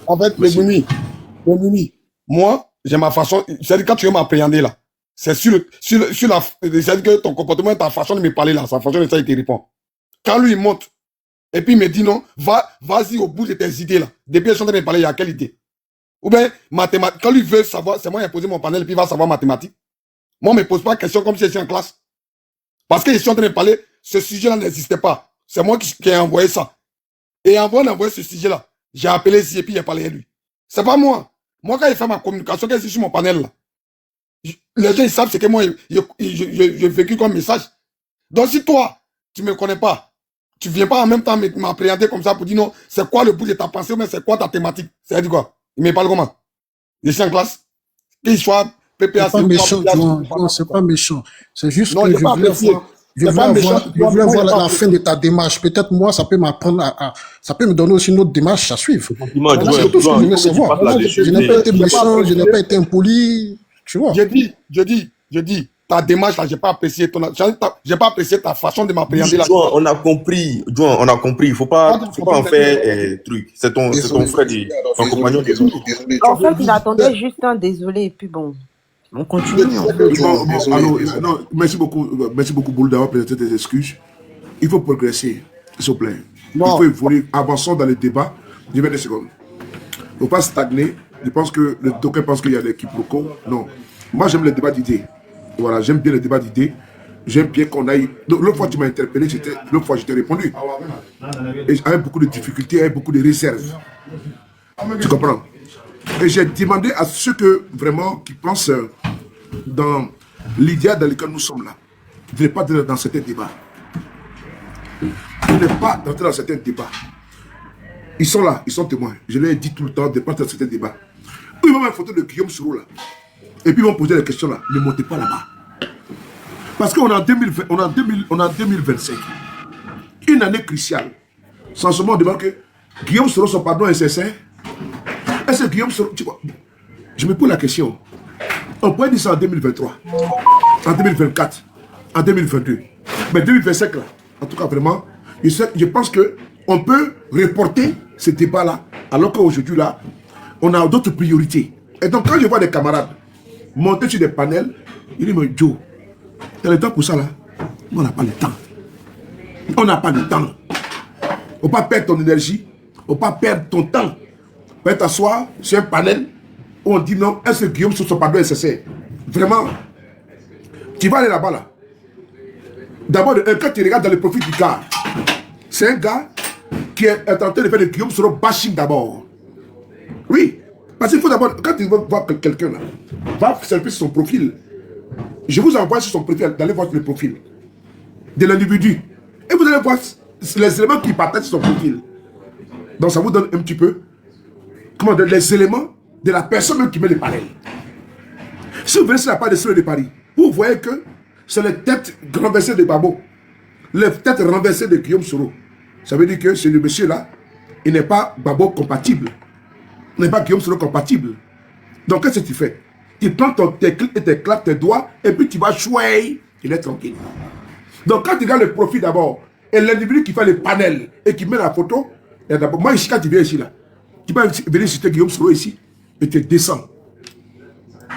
En fait, le Mimi, moi, j'ai ma façon. C'est-à-dire quand tu veux m'appréhender là, C'est sur la... C'est-à-dire que ton comportement, ta façon de me parler là, sa façon de ça, il te répond. Quand lui, il monte, et puis il me dit non, vas-y au bout de tes idées là. Depuis que je suis en train de me parler, il y a quelle idée? Ou bien, mathématiques. Quand lui veut savoir, c'est moi qui ai posé mon panel, et puis il va savoir mathématiques. Moi, on ne me pose pas de questions comme si j'étais en classe. Parce que je suis en train de parler, ce sujet-là n'existait pas. C'est moi qui ai envoyé ça. Et avant d'envoyer ce sujet-là, j'ai appelé ici et puis il a parlé à lui. C'est pas moi. Moi, quand il fait ma communication, quand il est sur mon panel là, les gens ils savent ce que moi, j'ai vécu comme message. Donc si toi, tu ne me connais pas, tu ne viens pas en même temps m'appréhender comme ça pour dire non, c'est quoi le bout de ta pensée, mais c'est quoi ta thématique? C'est-à-dire quoi? Il me parle comment? Je suis en classe. Qu'il soit PPA. C'est pas méchant, non, c'est pas méchant. C'est juste non, que je voulais voir la fin de ta démarche. Peut-être moi, ça peut m'apprendre ça peut me donner aussi une autre démarche à suivre. C'est tout ce que je voulais savoir. Je n'ai pas été méchant, je n'ai pas été impoli. Tu vois. Je dis, ta démarche là, j'ai pas apprécié ta façon de m'appréhender là. On a compris, il faut pas en faire truc. C'est ton frère, ton compagnon. En fait, il attendait juste un désolé et puis bon, on continue. Merci beaucoup, Boule, d'avoir présenté tes excuses. Il faut progresser, s'il vous plaît. Il faut évoluer. Avançons dans le débat. Je vais 2 secondes. Il ne faut pas stagner. Je pense que le d'aucuns pense qu'il y a des quiproquos. Non. Moi, j'aime le débat d'idées. Voilà, j'aime bien le débat d'idées. J'aime bien qu'on aille. L'autre fois, tu m'as interpellé, l'autre fois, je t'ai répondu. Et avec beaucoup de difficultés, avec beaucoup de réserves. Tu comprends? Et j'ai demandé à ceux qui pensent dans l'idéal dans lequel nous sommes là, de ne pas entrer dans certains débats. De ne pas entrer dans certains débats. Ils sont là, ils sont témoins. Je leur ai dit tout le temps de ne pas entrer dans certains débats. Ils vont mettre une photo de Guillaume Soro là. Et puis ils vont poser des questions là. Ne montez pas là-bas. Parce qu'on est en 2025. Une année cruciale. Sans ce moment, on demande que Guillaume Soro, son pardon est sincère. Est-ce que Guillaume Soro, tu vois, je me pose la question. On pourrait dire ça en 2023, en 2024, en 2022. Mais 2025 là, en tout cas vraiment, je pense qu'on peut reporter ce débat-là, alors qu'aujourd'hui là, on a d'autres priorités. Et donc quand je vois des camarades monter sur des panels, ils disent, mais Joe, tu as le temps pour ça là? On n'a pas le temps. On n'a pas le temps. On ne peut pas perdre ton énergie, on ne peut pas perdre ton temps. On peut t'asseoir sur un panel où on dit non, est-ce que Guillaume sur son pardon est sincère? Vraiment, tu vas aller là-bas là. D'abord, quand tu regardes dans le profil du gars, c'est un gars qui est en train de faire le Guillaume sur le bashing d'abord. Oui, parce qu'il faut d'abord, quand tu vas voir quelqu'un là, va s'appuyer sur son profil. Je vous envoie sur son profil, d'aller voir le profil de l'individu. Et vous allez voir les éléments qui partagent sur son profil. Donc ça vous donne un petit peu les éléments de la personne qui met les panels. Si vous venez sur la page de Soleil de Paris, vous voyez que c'est les têtes renversées de Babo, les têtes renversées de Guillaume Soro. Ça veut dire que c'est le monsieur là, il n'est pas Babo compatible. Il n'est pas Guillaume Soro compatible. Donc qu'est-ce que tu fais? Tu prends tes clics et tes claques, tes doigts, et puis tu vas chouer, il est tranquille. Donc quand tu regardes le profil d'abord, et l'individu qui fait le panel, et qui met la photo, et d'abord, moi ici, quand tu viens ici là, tu peux venir citer Guillaume Soro ici, et te descends.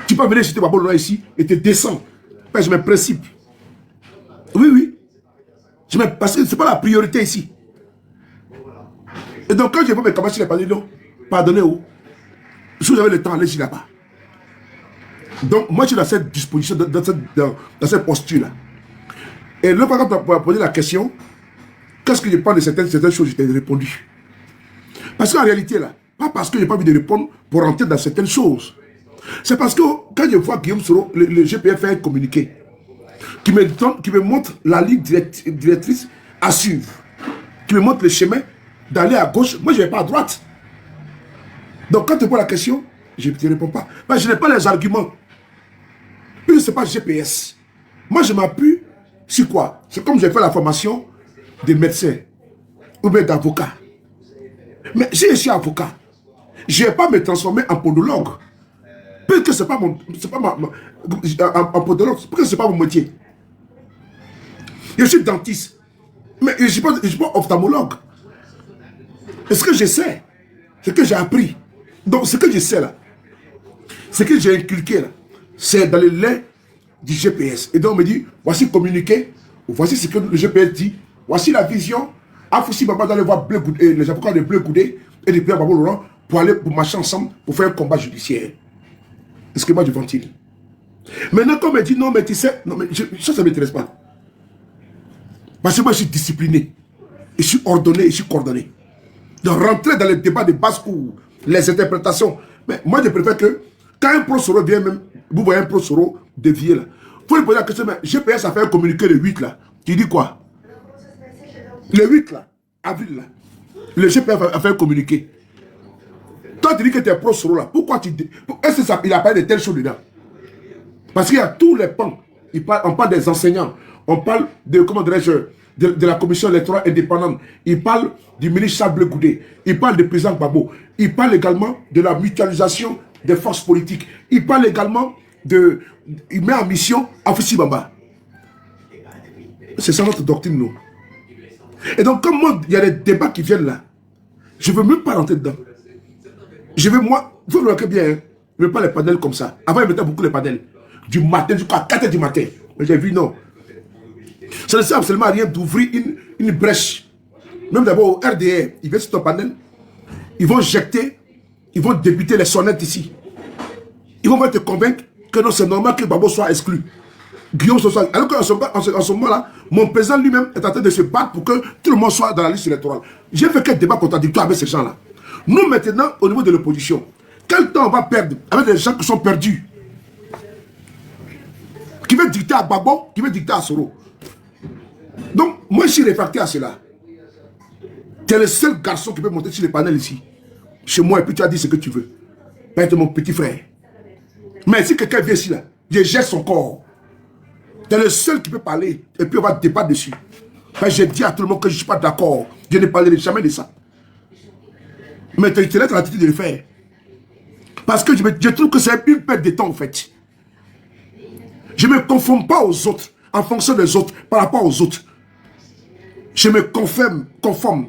Tu peux venir citer Babo Noir ici, et te descends. Je me principe. Oui. Parce que ce n'est pas la priorité ici. Et donc quand je vois mes camarades sur les panels, non, pardonnez-vous. Si vous avez le temps, allez-y là-bas. Donc, moi, je suis dans cette disposition, dans cette posture-là. Et là, quand on m'a posé la question, qu'est-ce que je pense de certaines choses, je t'ai répondu. Parce qu'en réalité, là, pas parce que je n'ai pas envie de répondre pour rentrer dans certaines choses. C'est parce que quand je vois Guillaume Soro, le GPF fait un communiqué qui me montre la ligne directrice à suivre, qui me montre le chemin d'aller à gauche. Moi, je ne vais pas à droite. Donc, quand tu poses la question, je ne te réponds pas. Mais je n'ai pas les arguments. Puis, ce n'est pas GPS. Moi, je m'appuie sur quoi? C'est comme j'ai fait la formation de médecin ou bien d'avocat. Mais si je suis avocat, je ne vais pas me transformer en podologue. Puisque ce n'est pas en podologue, parce que ce n'est pas mon métier. Je suis dentiste, mais je ne suis pas ophtalmologue. Et ce que je sais, ce que j'ai appris, donc ce que je sais là, ce que j'ai inculqué là, c'est dans le lait du GPS. Et donc on me dit, voici communiqué, voici ce que le GPS dit, voici la vision. Afoussi Baba doit aller voir les avocats de Bleu Goudé et de Pierre Babou Laurent pour aller pour marcher ensemble pour faire un combat judiciaire. Excusez-moi du ventile. Maintenant, quand on me dit non, mais tu sais, non, mais ça ne m'intéresse pas. Parce que moi, je suis discipliné, je suis ordonné, je suis coordonné. De rentrer dans les débats de basse-cour, les interprétations. Mais moi, je préfère que quand un pro-soro vient même, vous voyez un pro-soro dévié là, il faut lui poser la question, mais GPS a fait un communiqué le 8 là. Tu dis quoi? Le 8 là, avril là, le GPS a fait un communiqué. Toi, tu dis que tu es pro-soro là. Pourquoi tu dis... Est-ce qu'il a parlé de telles choses dedans? Parce qu'il y a tous les pans. On parle des enseignants. On parle de, comment dirais-je, de la commission électorale indépendante. Il parle du ministre Sable Goudé. Il parle du président Babo. Il parle également de la mutualisation des forces politiques. Il parle également de... Il met en mission Afoussi Baba. C'est ça notre doctrine, nous. Et donc, comme moi, il y a des débats qui viennent là, je ne veux même pas rentrer dedans. Je veux, moi, vous le remarquez bien, hein, je ne veux pas les panels comme ça. Avant, il mettait beaucoup les panels. Du matin jusqu'à 4 h du matin. Mais j'ai vu, non. Ça ne sert absolument à rien d'ouvrir une brèche. Même d'abord, au RDR, ils viennent sur ton panel, ils vont jeter, ils vont débuter les sonnettes ici. Ils vont te convaincre que non, c'est normal que Babo soit exclu. Guillaume soit... Alors qu'en ce moment-là, mon président lui-même est en train de se battre pour que tout le monde soit dans la liste électorale. J'ai fait quel débat contradictoire avec ces gens-là. Nous, maintenant, au niveau de l'opposition, quel temps on va perdre avec des gens qui sont perdus? Qui veut dicter à Babo, qui veut dicter à Soro. Donc, moi, je suis réfractaire à cela. Tu es le seul garçon qui peut monter sur les panels ici. Chez moi, et puis tu as dit ce que tu veux. Être mon petit frère. Mais si quelqu'un vient ici, là, je jette son corps. Tu es le seul qui peut parler, et puis on va débattre dessus. J'ai dit à tout le monde que je ne suis pas d'accord. Je ne parlerai jamais de ça. Mais tu as l'attitude de le faire. Parce que je trouve que c'est une perte de temps, en fait. Je ne me conforme pas aux autres, en fonction des autres, par rapport aux autres. Je me conforme.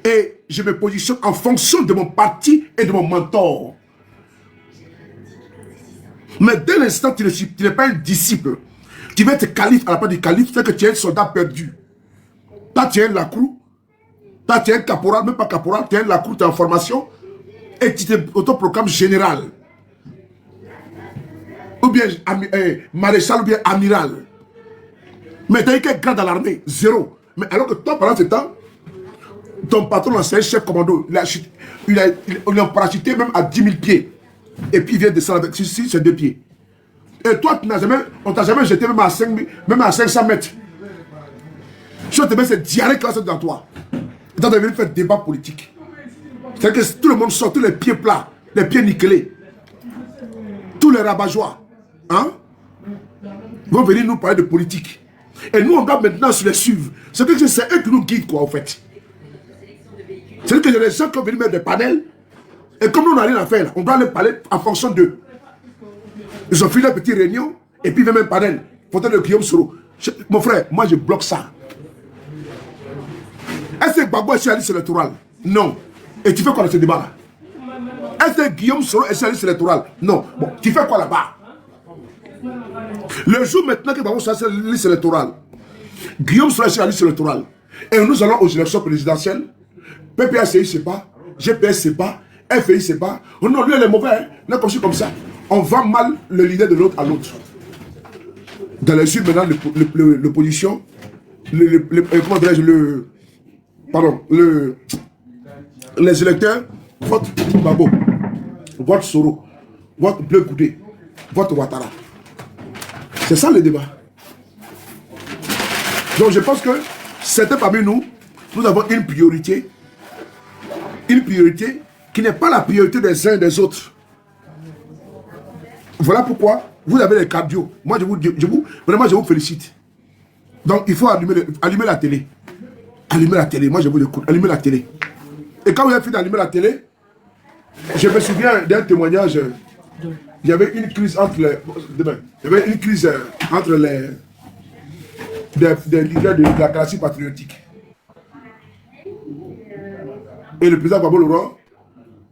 Et je me positionne en fonction de mon parti et de mon mentor. Mais dès l'instant tu n'es pas un disciple, tu vas être calife à la place du calife, c'est que tu es un soldat perdu. Toi, tu es un lacrou. Toi, tu es un caporal, même pas caporal, tu es un lacrou, tu es en formation. Et tu t'autoproclames général. Ou bien maréchal, ou bien amiral. Mais tu as eu quel grade dans l'armée? Zéro. Mais alors que toi, pendant ce temps, ton patron, c'est un chef commando. Il a parachuté même à 10 000 pieds. Et puis il vient descendre avec ses 2 pieds. Et toi, on t'a jamais jeté même à 500 mètres. Je te mets cette diarrhée qui va sortir dans toi. Et toi, tu es venu faire débat politique. C'est-à-dire que tout le monde sort, tous les pieds plats, les pieds nickelés. Tous les rabat-joie. Hein? Ils vont venir nous parler de politique. Et nous, on doit maintenant se les suivre. C'est eux qui nous guident, quoi, en fait. C'est-à-dire que les gens qui ont venu mettre des panels, et comme nous, on n'a rien à faire, on doit les parler en fonction d'eux. Ils ont fait une petite réunion, et puis ils viennent même panel. Photo de Guillaume Soro. Mon frère, moi, je bloque ça. Est-ce que Gbagbo est sur la liste électorale? Non. Et tu fais quoi dans ce débat-là? Est-ce que Guillaume Soro est sur la liste électorale? Non. Bon, tu fais quoi là-bas? Le jour maintenant que Gbagbo soit sur la liste électorale, Guillaume Soro est sur la liste électorale, et nous allons aux élections présidentielles, PPACI c'est pas, GPS c'est pas, FI c'est pas. Oh non, lui il est mauvais, hein? Là, comme ça. On vend mal le leader de l'autre à l'autre. Dans les sud, maintenant, l'opposition, comment dirais-je, les électeurs votent Babo, votent Soro, votent Bleu Goudé, votent Ouattara. C'est ça le débat. Donc je pense que certains parmi nous, nous avons une priorité qui n'est pas la priorité des uns et des autres. Voilà pourquoi vous avez les cardio. Moi, vraiment, je vous félicite. Donc, il faut allumer la télé. Allumer la télé. Moi, je vous écoute. Allumer la télé. Et quand vous avez fini d'allumer la télé, je me souviens d'un témoignage. Il y avait une crise entre les... Il y avait une crise entre les... des leaders de la classe patriotique. Et le président Babou Laurent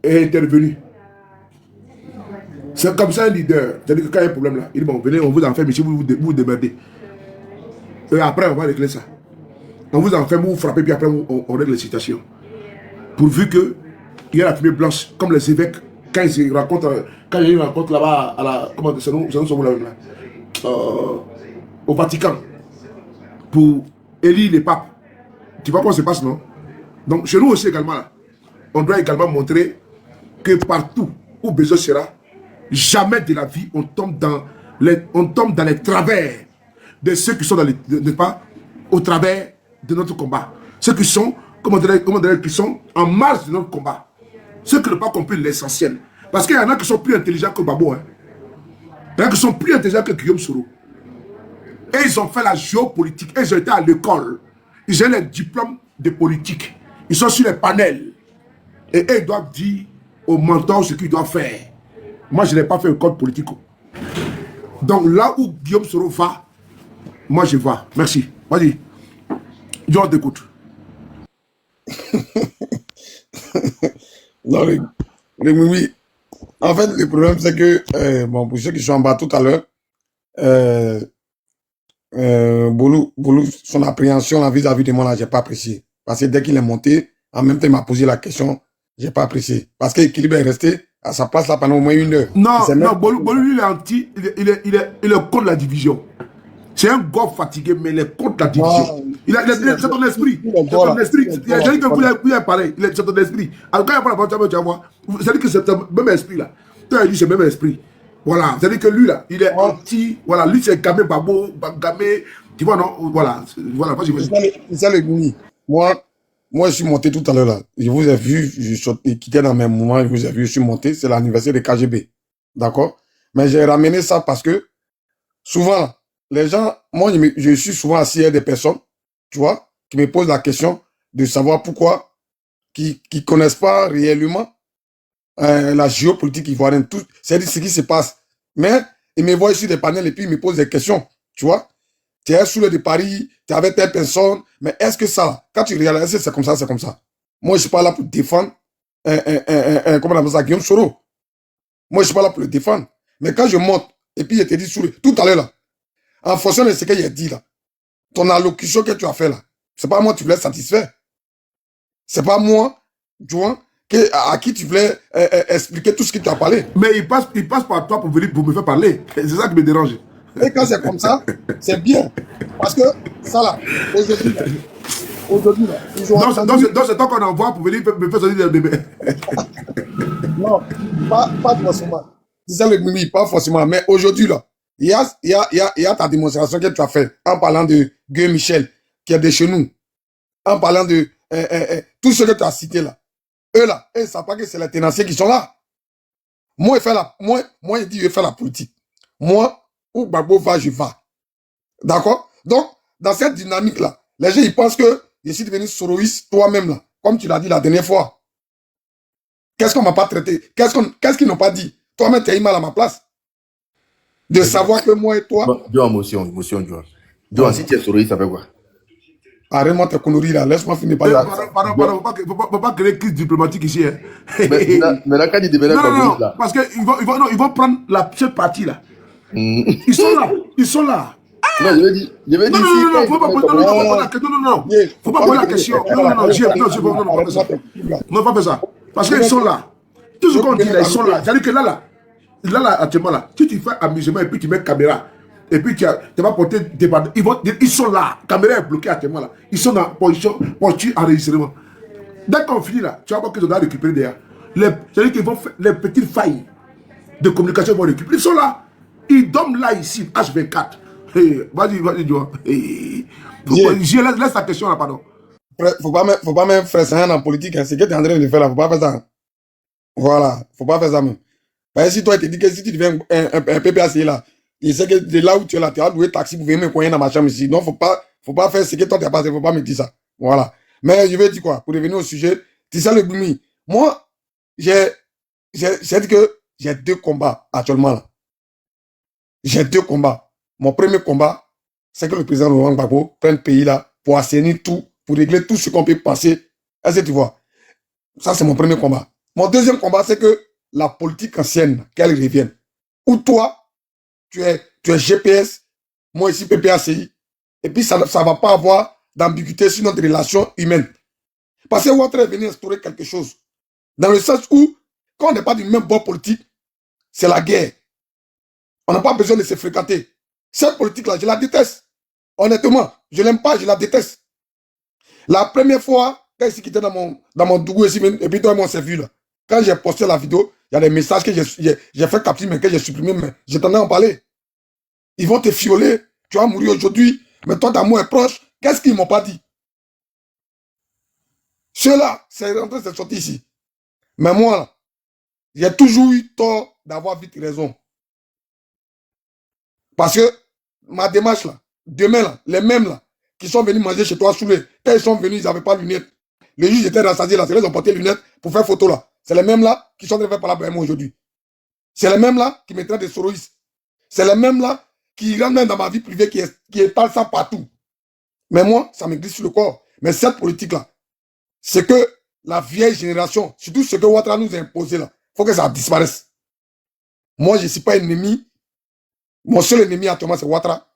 est intervenu. C'est comme ça un leader. C'est-à-dire que quand il y a un problème là, il dit bon, venez, on vous enferme ici, vous démerdez. Et après, on va régler ça. On vous enferme, vous frappez, puis après, on règle la situation. Pourvu que il y a la fumée blanche, comme les évêques, quand ils se rencontrent, quand il y a une rencontre là-bas, à la, comment c'est nous sommes là, au Vatican, pour élire les papes. Tu vois comment ça se passe, non? Donc, chez nous aussi également, là, on doit également montrer que partout où besoin sera, jamais de la vie, on tombe dans les travers de ceux qui sont dans les, pas, au travers de notre combat. Ceux qui sont, comment dire, qui sont en marge de notre combat. Ceux qui n'ont pas compris l'essentiel. Parce qu'il y en a qui sont plus intelligents que Babo. Hein. Il y en a qui sont plus intelligents que Guillaume Soro. Et ils ont fait la géopolitique. Et ils ont été à l'école. Ils ont les diplômes de politique. Ils sont sur les panels. Et eux, ils doivent dire aux mentors ce qu'ils doivent faire. Moi, je n'ai pas fait école politique. Donc là où Guillaume Soro va, moi je vais. Merci. Vas-y. Je t'écoute. Non, oui. En fait, le problème, c'est que, bon, pour ceux qui sont en bas tout à l'heure, Boulou, son appréhension vis-à-vis de moi, là, j'ai pas apprécié. Parce que dès qu'il est monté, en même temps, il m'a posé la question, j'ai pas apprécié. Parce que l'équilibre est resté à sa place là pendant au moins 1 heure. Non, Boulou, il est anti, il est contre la division. C'est un gars fatigué, mais il est contre la division. C'est ton esprit. C'est ton esprit. C'est-à-dire que vous avez parlé. C'est ton esprit. Alors quand il y a pas la parole, tu vas voir. C'est-à-dire que c'est ton même esprit là. Toi, il dit c'est le même esprit. Voilà. C'est-à-dire que lui là, il est anti. Voilà, lui c'est Gamé Babo, Gamé. Tu vois, non? Voilà. Voilà. C'est le Gouni. Moi, je suis monté tout à l'heure là. Je vous ai vu, je quittais dans mes moments, je vous ai vu, je suis monté. C'est l'anniversaire de KGB. D'accord? Mais j'ai ramené ça parce que souvent, les gens, moi, je suis souvent assis à des personnes, tu vois, qui me posent la question de savoir pourquoi, qui connaissent pas réellement la géopolitique ivoirienne, tout, c'est ce qui se passe. Mais ils me voient sur des panels et puis ils me posent des questions, tu vois. Tu es sous le de Paris, tu es avec telle personne, mais est-ce que ça, quand tu regardes, est-ce que c'est comme ça, c'est comme ça? Moi, je suis pas là pour défendre, comment on appelle ça, Guillaume Soro. Moi, je suis pas là pour le défendre. Mais quand je monte, et puis je te dis tout à l'heure là, en fonction de ce qu'il a dit là, ton allocution que tu as fait là, c'est pas moi que tu voulais satisfaire. C'est pas moi, tu vois, à qui tu voulais expliquer tout ce que tu as parlé. Mais il passe par toi pour venir pour me faire parler. C'est ça qui me dérange. Et quand c'est comme ça, c'est bien. Parce que ça là, aujourd'hui là, ils ont donc c'est toi qu'on envoie pour venir me faire sortir des bébés. Non, pas forcément. C'est ça le mimi, pas forcément. Mais aujourd'hui là, il y a ta démonstration que tu as fait en parlant de Guy Michel, qui est de chez nous, en parlant de tout ce que tu as cité là. Eux là, ils ne savent pas que c'est les tenanciers qui sont là. Moi, il dit, je fais la politique. Moi, où Babo va, je vais. D'accord? Donc, dans cette dynamique là, les gens, ils pensent que je suis devenu soroïste toi-même là, comme tu l'as dit la dernière fois. Qu'est-ce qu'on m'a pas traité? Qu'est-ce qu'ils n'ont pas dit? Toi-même, tu es mal à ma place. De savoir que moi et toi... Johan, motion, Johan, si tu es soroïste, ça fait quoi? Arrête-moi tes conneries là, laisse-moi finir par là. Pardon, faut pas créer crise diplomatique ici. Hein. Mais là, quand il devenait communiste là... parce qu'ils vont prendre cette partie là. Ils sont là. Non, je vais dire... Non, faut pas poser la question. Non, pas faire ça. Parce qu'ils sont là. Tout ce qu'on dit là, ils sont là. C'est-à-dire que là, actuellement là, si tu fais amusement et puis tu mets caméra, et puis tu vas porter des bandes, ils sont là. La caméra est bloquée actuellement là. Ils sont en position enregistrement. Dès qu'on finit là, tu vas voir qu'ils doivent récupérer derrière. C'est-à-dire qu'ils vont faire les petites failles de communication, ils vont récupérer. Ils sont là. Ils dorment là ici, H24. Vas-y, Johan. Laisse ta question là, pardon. Faut pas même faire ça en politique. Hein. C'est ce que tu es en train de faire là. Faut pas faire ça. Voilà. Faut pas faire ça même. Parce que si toi, tu te dis que si tu deviens un PPAC là, il sait que de là où tu es là, tu as loué taxi pour venir me coincer dans ma chambre ici. Donc, faut pas faire ce que toi, tu as passé. Faut pas me dire ça. Voilà. Mais je vais dire quoi? Pour revenir au sujet, tu sais le Bumi. Moi, j'ai dit que j'ai 2 combats actuellement là. J'ai 2 combats. Mon premier combat, c'est que le président Laurent Gbagbo prenne le pays là pour assainir tout, pour régler tout ce qu'on peut passer. Est-ce que tu vois? Ça, c'est mon premier combat. Mon deuxième combat, c'est que la politique ancienne, qu'elle revienne. où toi, tu es GPS, moi ici PPACI, et puis ça ne va pas avoir d'ambiguïté sur notre relation humaine. Parce que Ouattara est venu instaurer quelque chose. Dans le sens où, quand on n'est pas du même bord politique, c'est la guerre. On n'a pas besoin de se fréquenter. Cette politique-là, je la déteste. Honnêtement, je ne l'aime pas, je la déteste. La première fois, quand il s'est quitté dans mon Dougou, et puis toi, moi, on s'est vu là. Quand j'ai posté la vidéo, il y a des messages que j'ai fait capturer, mais que j'ai supprimé, mais j'entendais en parler. Ils vont te fioler, tu vas mourir aujourd'hui, mais toi, ta mort est proche. Qu'est-ce qu'ils ne m'ont pas dit? Ceux-là, c'est rentré, c'est sorti ici. Mais moi, là, j'ai toujours eu tort d'avoir vite raison. Parce que ma démarche, là, demain, là, les mêmes, là, qui sont venus manger chez toi sous les... Quand ils sont venus, ils n'avaient pas de lunettes. Les juges étaient rassasiés, là, c'est là, ils ont porté les lunettes pour faire photo, là. C'est les mêmes, là, qui sont en train de faire parler avec moi aujourd'hui. C'est les mêmes, là, qui me traitent de soroïstes. C'est les mêmes, là, qui rentrent même dans ma vie privée, qui étalent ça partout. Mais moi, ça me glisse sur le corps. Mais cette politique-là, c'est que la vieille génération, surtout ce que Ouattara nous a imposé, là, il faut que ça disparaisse. Moi, je ne suis pas ennemi. Mon seul ennemi actuellement, c'est Ouattara.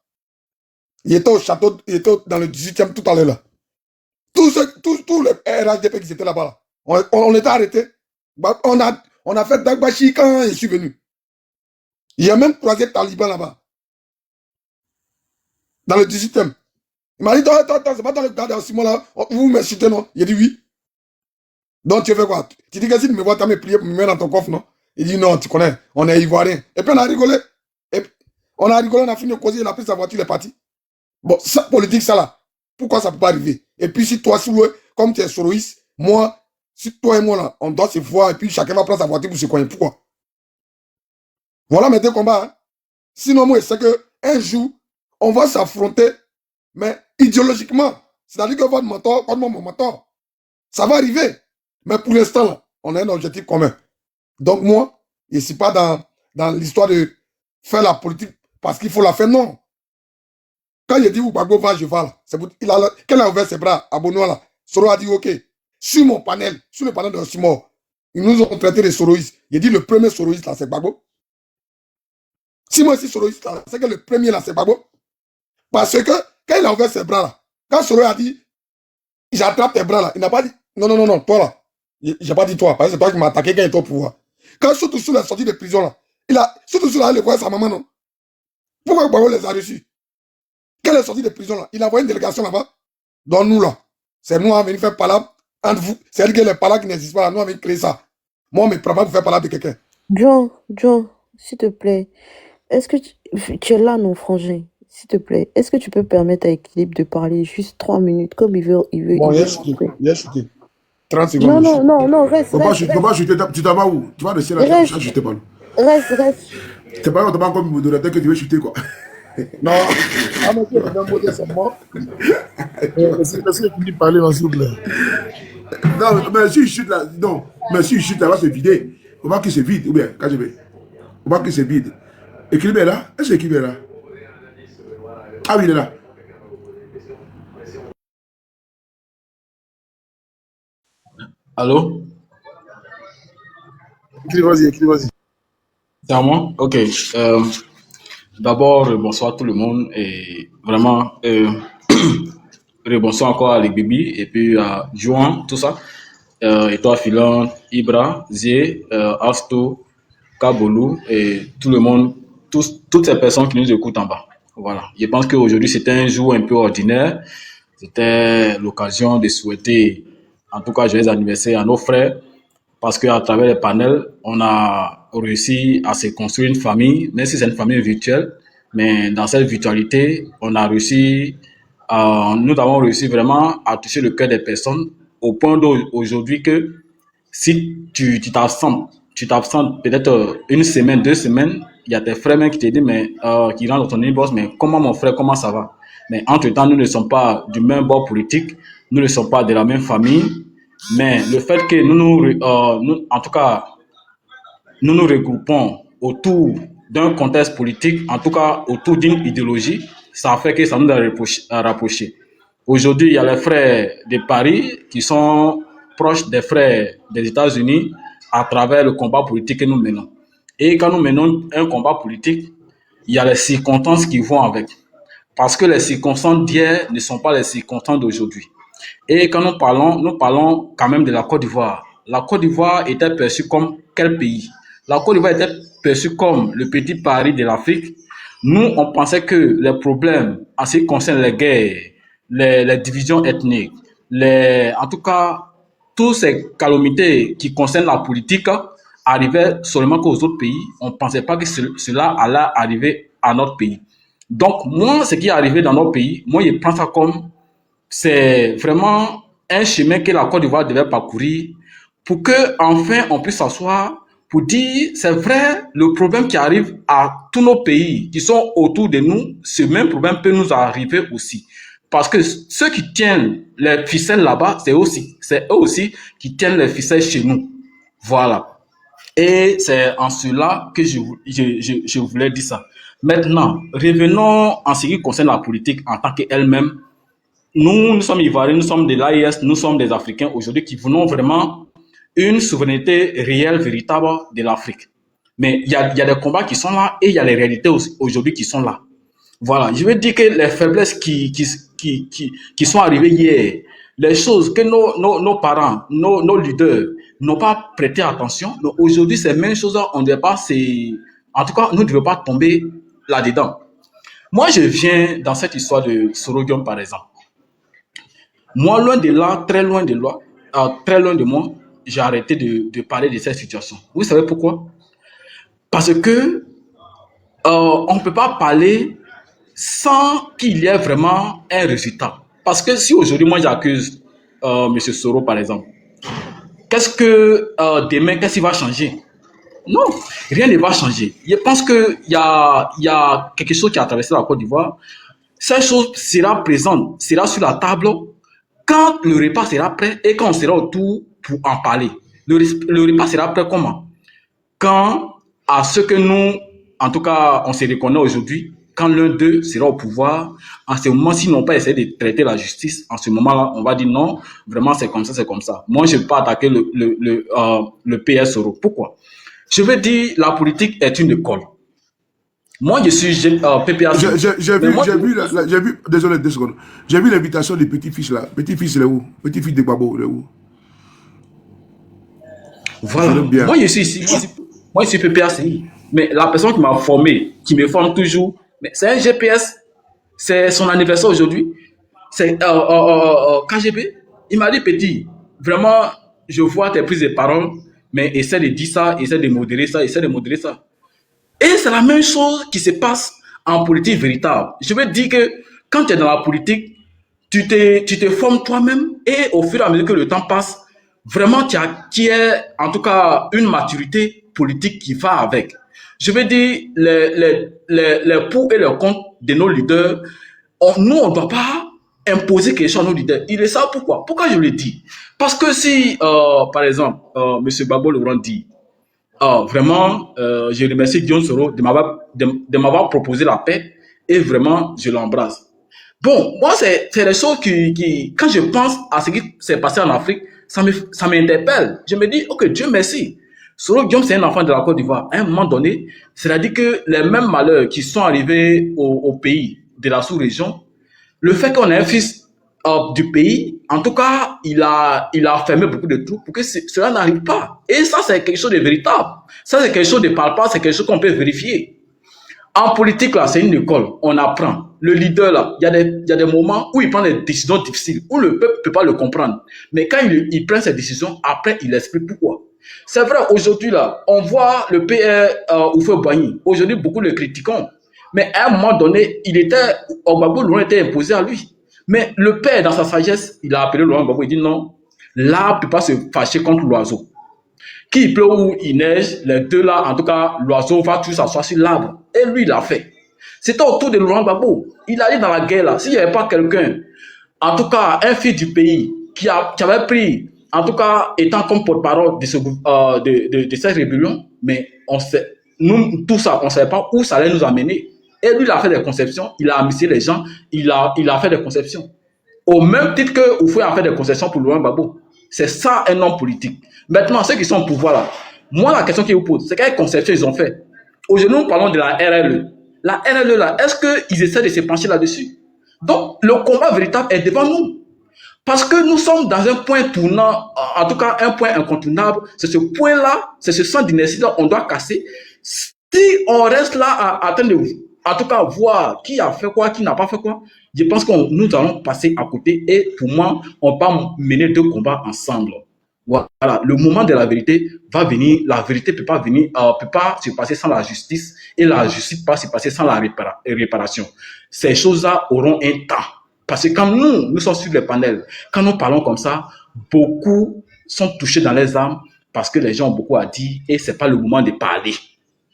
Il était au château, il était dans le 18e tout à l'heure là. Tous les RHDP qui étaient là-bas, là, on était arrêtés. On a fait Dagbashi quand je suis venu. Il y a même croisé Taliban là-bas. Dans le 18e. Il m'a dit, attends, c'est pas dans le cadre de 6 mois là, vous m'insultez, non? Il a dit oui. Donc tu fais quoi? Tu dis que si tu me vois, tu as me prier pour me mettre dans ton coffre, non? Il dit non, tu connais, on est ivoirien. Et puis on a rigolé. On a fini de causer, il a pris sa voiture, il est parti. Bon, cette politique, ça là, pourquoi ça ne peut pas arriver? Et puis si toi, comme tu es soroïste, moi, si toi et moi là, on doit se voir et puis chacun va prendre sa voiture pour se cogner. Pourquoi? Voilà mes deux combats. Hein. Sinon, moi, c'est qu'un jour, on va s'affronter, mais idéologiquement. C'est-à-dire que votre mentor, contre mon mentor, ça va arriver. Mais pour l'instant, là, on a un objectif commun. Donc moi, je ne suis pas dans l'histoire de faire la politique parce qu'il faut la faire, non. Quand je dis Gbagbo va, je vais là. Quand il a ouvert ses bras à Benoît là, Soro a dit ok. Sur mon panel, sur le panel de Simor, ils nous ont traité de soroïstes. J'ai dit le premier soroïste là, c'est Gbagbo. Si moi aussi soroïste là, c'est que le premier là, c'est Gbagbo. Parce que quand il a ouvert ses bras là, quand Soro a dit j'attrape tes bras là, il n'a pas dit non, toi là. J'ai pas dit toi, parce que c'est toi qui m'as attaqué quand il était au pouvoir. Quand surtout sur la sortie de prison là, surtout sur la il voit sa maman, non? Pourquoi Gbagbo les a reçus? Quand il est sorti de prison là, il a envoyé une délégation là-bas. Donc nous là, c'est nous à venir faire palabre entre vous. C'est-à-dire que les palabres qui n'existent pas là, nous à venir créer ça. Moi, on me prend pas pour faire palabre de quelqu'un. John, s'il te plaît, est-ce que tu es là, non, frangin? S'il te plaît, est-ce que tu peux permettre à Équilibre de parler juste 3 minutes, comme il veut. Bon, il a chuté. 30 secondes. Non, reste. Faut pas chuter, tu t'en vas où? Tu vas rester là, je chuter pas. Reste. C'est pas autrement comme modérateur que tu veux chuter, quoi. Non, c'est moi. Est-ce que tu dis parler, s'il vous plaît? Non, mais si je chute là, non, mais si je chute là, va se vider. Faut pas qu'il se vide, ou bien, quand je vais. Faut pas qu'il se vide. Équilibre est là? Est-ce que Équilibre est là? Ah oui, il est là. Allô? Vas-y. C'est à moi? Ok. D'abord, bonsoir tout le monde et vraiment, bonsoir encore à les Bibi et puis à Juan, tout ça. Et toi, Philon, Ibra, Zé, Asto, Kabolou et tout le monde, toutes ces personnes qui nous écoutent en bas. Voilà. Je pense qu'aujourd'hui, c'était un jour un peu ordinaire. C'était l'occasion de souhaiter, en tout cas, joyeux anniversaire à nos frères. Parce qu'à travers les panels, on a réussi à se construire une famille, même si c'est une famille virtuelle. Mais dans cette virtualité, nous avons réussi vraiment à toucher le cœur des personnes au point d'aujourd'hui que si tu t'absentes peut-être une semaine, 2 semaines, il y a tes frères même qui te disent, mais qui rentrent dans ton inbox, mais comment mon frère, comment ça va? Mais entre-temps, nous ne sommes pas du même bord politique, nous ne sommes pas de la même famille. Mais le fait que nous nous regroupons autour d'un contexte politique, en tout cas autour d'une idéologie, ça fait que ça nous a rapprochés. Aujourd'hui, il y a les frères de Paris qui sont proches des frères des États-Unis à travers le combat politique que nous menons. Et quand nous menons un combat politique, il y a les circonstances qui vont avec. Parce que les circonstances d'hier ne sont pas les circonstances d'aujourd'hui. Et quand nous parlons quand même de la Côte d'Ivoire. La Côte d'Ivoire était perçue comme quel pays? La Côte d'Ivoire était perçue comme le petit Paris de l'Afrique. Nous, on pensait que les problèmes en ce qui concerne les guerres, les divisions ethniques, en tout cas, toutes ces calamités qui concernent la politique arrivaient seulement qu'aux autres pays. On ne pensait pas que cela allait arriver à notre pays. Donc, moi, ce qui est arrivé dans notre pays, moi, je prends ça comme c'est vraiment un chemin que la Côte d'Ivoire devait parcourir pour que enfin on puisse s'asseoir pour dire c'est vrai le problème qui arrive à tous nos pays qui sont autour de nous, ce même problème peut nous arriver aussi. Parce que ceux qui tiennent les ficelles là-bas, c'est eux aussi qui tiennent les ficelles chez nous. Voilà. Et c'est en cela que je voulais dire ça. Maintenant, revenons en ce qui concerne la politique en tant qu'elle-même. Nous sommes Ivoiriens, nous sommes de l'AES, nous sommes des Africains aujourd'hui qui voulons vraiment une souveraineté réelle, véritable de l'Afrique. Mais il y a des combats qui sont là et il y a les réalités aujourd'hui qui sont là. Voilà, je veux dire que les faiblesses qui sont arrivées hier, les choses que nos parents, nos leaders n'ont pas prêté attention, aujourd'hui, ces mêmes choses, on ne devait pas, en tout cas, nous ne devons pas tomber là-dedans. Moi, je viens dans cette histoire de Soro-Guillaume, par exemple. Moi, loin de là, très loin de moi, j'ai arrêté de parler de cette situation. Vous savez pourquoi? Parce que on ne peut pas parler sans qu'il y ait vraiment un résultat. Parce que si aujourd'hui, moi, j'accuse M. Soro, par exemple, qu'est-ce que demain, qu'est-ce qui va changer? Non, rien ne va changer. Je pense qu'il y a quelque chose qui a traversé la Côte d'Ivoire. Cette chose sera présente, sera sur la table quand le repas sera prêt et quand on sera autour pour en parler. Le repas sera prêt comment? Quand, à ce que nous, en tout cas, on se reconnaît aujourd'hui, quand l'un d'eux sera au pouvoir, en ce moment, s'ils n'ont pas essayé de traiter la justice, en ce moment-là, on va dire non, vraiment c'est comme ça, c'est comme ça. Moi, je ne vais pas attaquer le PS Soro. Pourquoi? Je veux dire, la politique est une école. Moi, je suis PPA. J'ai vu, désolé, 2 secondes. J'ai vu l'invitation des petits-fils là. Petit-fils, il est où? Petit-fils de Babo, il est où? Voilà. Moi, je suis ici. Moi, je suis PPACI. Mais la personne qui m'a formé, qui me forme toujours, c'est un GPS. C'est son anniversaire aujourd'hui. C'est KGB. Il m'a dit, petit, vraiment, je vois tes prises de parole, mais essaie de dire ça, essaie de modérer ça, essaie de modérer ça. Et c'est la même chose qui se passe en politique véritable. Je veux dire que quand tu es dans la politique, tu te formes toi-même et au fur et à mesure que le temps passe, vraiment tu acquiers en tout cas une maturité politique qui va avec. Je veux dire, les pour et les contre de nos leaders, nous on ne doit pas imposer quelque chose à nos leaders. Ils le savent pourquoi. Pourquoi je le dis? Parce que si, par exemple, M. Babo Laurent dit, vraiment, je remercie Guillaume Soro de m'avoir proposé la paix et vraiment, je l'embrasse. Bon, moi, c'est des choses qui, quand je pense à ce qui s'est passé en Afrique, ça m'interpelle. Je me dis, ok, Dieu merci. Soro Guillaume, c'est un enfant de la Côte d'Ivoire. À un moment donné, c'est-à-dire que les mêmes malheurs qui sont arrivés au pays de la sous-région, le fait qu'on ait un fils du pays, en tout cas, il a fermé beaucoup de trous pour que cela n'arrive pas. Et ça, c'est quelque chose de véritable. Ça, c'est quelque chose de palpable, c'est quelque chose qu'on peut vérifier. En politique, là, c'est une école. On apprend. Le leader, là, il y a des moments où il prend des décisions difficiles, où le peuple ne peut pas le comprendre. Mais quand il prend ces décisions, après, il explique pourquoi. C'est vrai, aujourd'hui, là, on voit le PR Houphouët-Boigny. Aujourd'hui, beaucoup le critiquons. Mais à un moment donné, Gbagbo Laurent était imposé à lui. Mais le père, dans sa sagesse, il a appelé Laurent Gbagbo, il dit non, l'arbre ne peut pas se fâcher contre l'oiseau. Qu'il pleut ou il neige, les deux là, en tout cas, l'oiseau va toujours s'asseoir sur l'arbre. Et lui, il l'a fait. C'était autour de Laurent Gbagbo. Il allait dans la guerre là. S'il n'y avait pas quelqu'un, en tout cas, un fils du pays, qui avait pris, en tout cas, étant comme porte-parole de cette rébellion, mais nous, tout ça, on ne savait pas où ça allait nous amener. Et lui, il a fait des conceptions, il a amitié les gens, il a fait des conceptions. Au même titre que Houphouët a fait des conceptions pour Laurent Gbagbo. C'est ça un homme politique. Maintenant, ceux qui sont au pouvoir là, Moi, la question qu'ils vous posent, c'est quelle conception ils ont fait. Aujourd'hui, nous parlons de la RLE. La RLE, là, est-ce qu'ils essaient de se pencher là-dessus? Donc, le combat véritable est devant nous. Parce que nous sommes dans un point tournant, en tout cas un point incontournable. C'est ce point-là, c'est ce centre d'inertie qu'on doit casser. Si on reste là à attendre, en tout cas, voir qui a fait quoi, qui n'a pas fait quoi, je pense que nous allons passer à côté. Et pour moi, on va mener deux combats ensemble. Voilà, le moment de la vérité va venir. La vérité peut pas venir, peut pas se passer sans la justice, et la justice peut pas se passer sans la réparation. Ces choses-là auront un temps. Parce que quand nous sommes sur les panels, quand nous parlons comme ça, beaucoup sont touchés dans les âmes parce que les gens ont beaucoup à dire et c'est pas le moment de parler.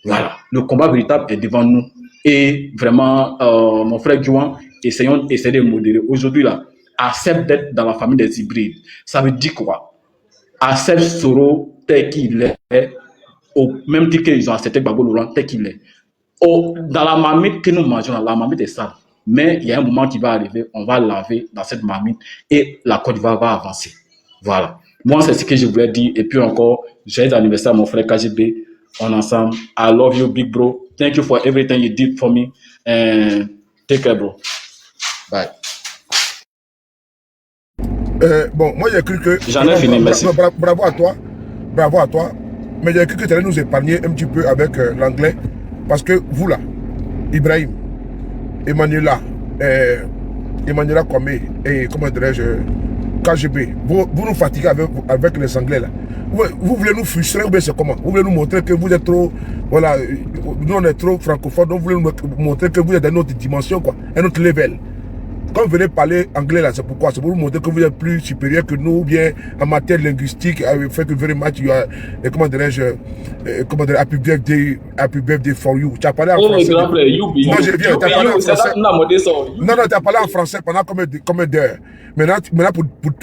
Voilà, le combat véritable est devant nous. Et vraiment, mon frère Juan, essayons de modérer. Aujourd'hui, là, accepte d'être dans la famille des hybrides. Ça veut dire quoi? Accepte Soro tel qu'il est, au même titre qu'ils ont accepté Gbagbo Laurent tel qu'il est. Dans la marmite que nous mangeons, la marmite est sale. Mais il y a un moment qui va arriver, on va laver dans cette marmite et la Côte d'Ivoire va avancer. Voilà. Moi, c'est ce que je voulais dire. Et puis encore, joyeux anniversaire à mon frère KGB. On est ensemble. I love you, big bro. Thank you for everything you did for me. And take care, bro. Bye. Bon, moi j'ai cru que... J'en ai fini, merci. Bravo à toi. Bravo à toi. Mais j'ai cru que tu allais nous épargner un petit peu avec l'anglais. Parce que vous là, Ibrahim, Emmanuela Kwame et comment dirais-je, KGB, vous nous fatiguez avec les Anglais là. Vous voulez nous frustrer ou bien c'est comment? Vous voulez nous montrer que vous êtes trop, voilà, nous on est trop francophones, donc vous voulez nous montrer que vous êtes dans une autre dimension, quoi, un autre level. Quand vous venez parler anglais là, c'est pourquoi? C'est pour vous montrer que vous êtes plus supérieur que nous, ou bien en matière linguistique, fait que very much you are, comment dirais-je, happy birthday for you. Tu as parlé en français. Non, je viens, tu as parlé en français. Non, tu as parlé en français pendant combien d'heures? Maintenant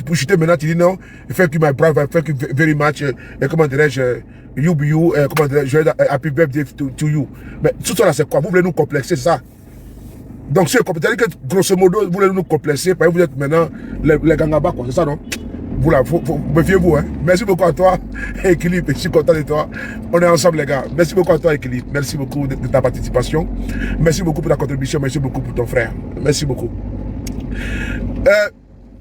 pour chuter, maintenant tu dis non, thank you my brother, thank you very much, comment dirais-je, you, comment dirais-je, happy birthday to you. Mais tout ça là, c'est quoi? Vous voulez nous complexer, ça? Donc, c'est que grosso modo, vous voulez nous complexer, parce que vous êtes maintenant les gangabas, quoi, c'est ça, non? Voilà, faut méfiez-vous, hein. Merci beaucoup à toi, Équilibre, je suis content de toi. On est ensemble, les gars. Merci beaucoup à toi, Équilibre. Merci beaucoup de ta participation. Merci beaucoup pour ta contribution. Merci beaucoup pour ton frère. Merci beaucoup.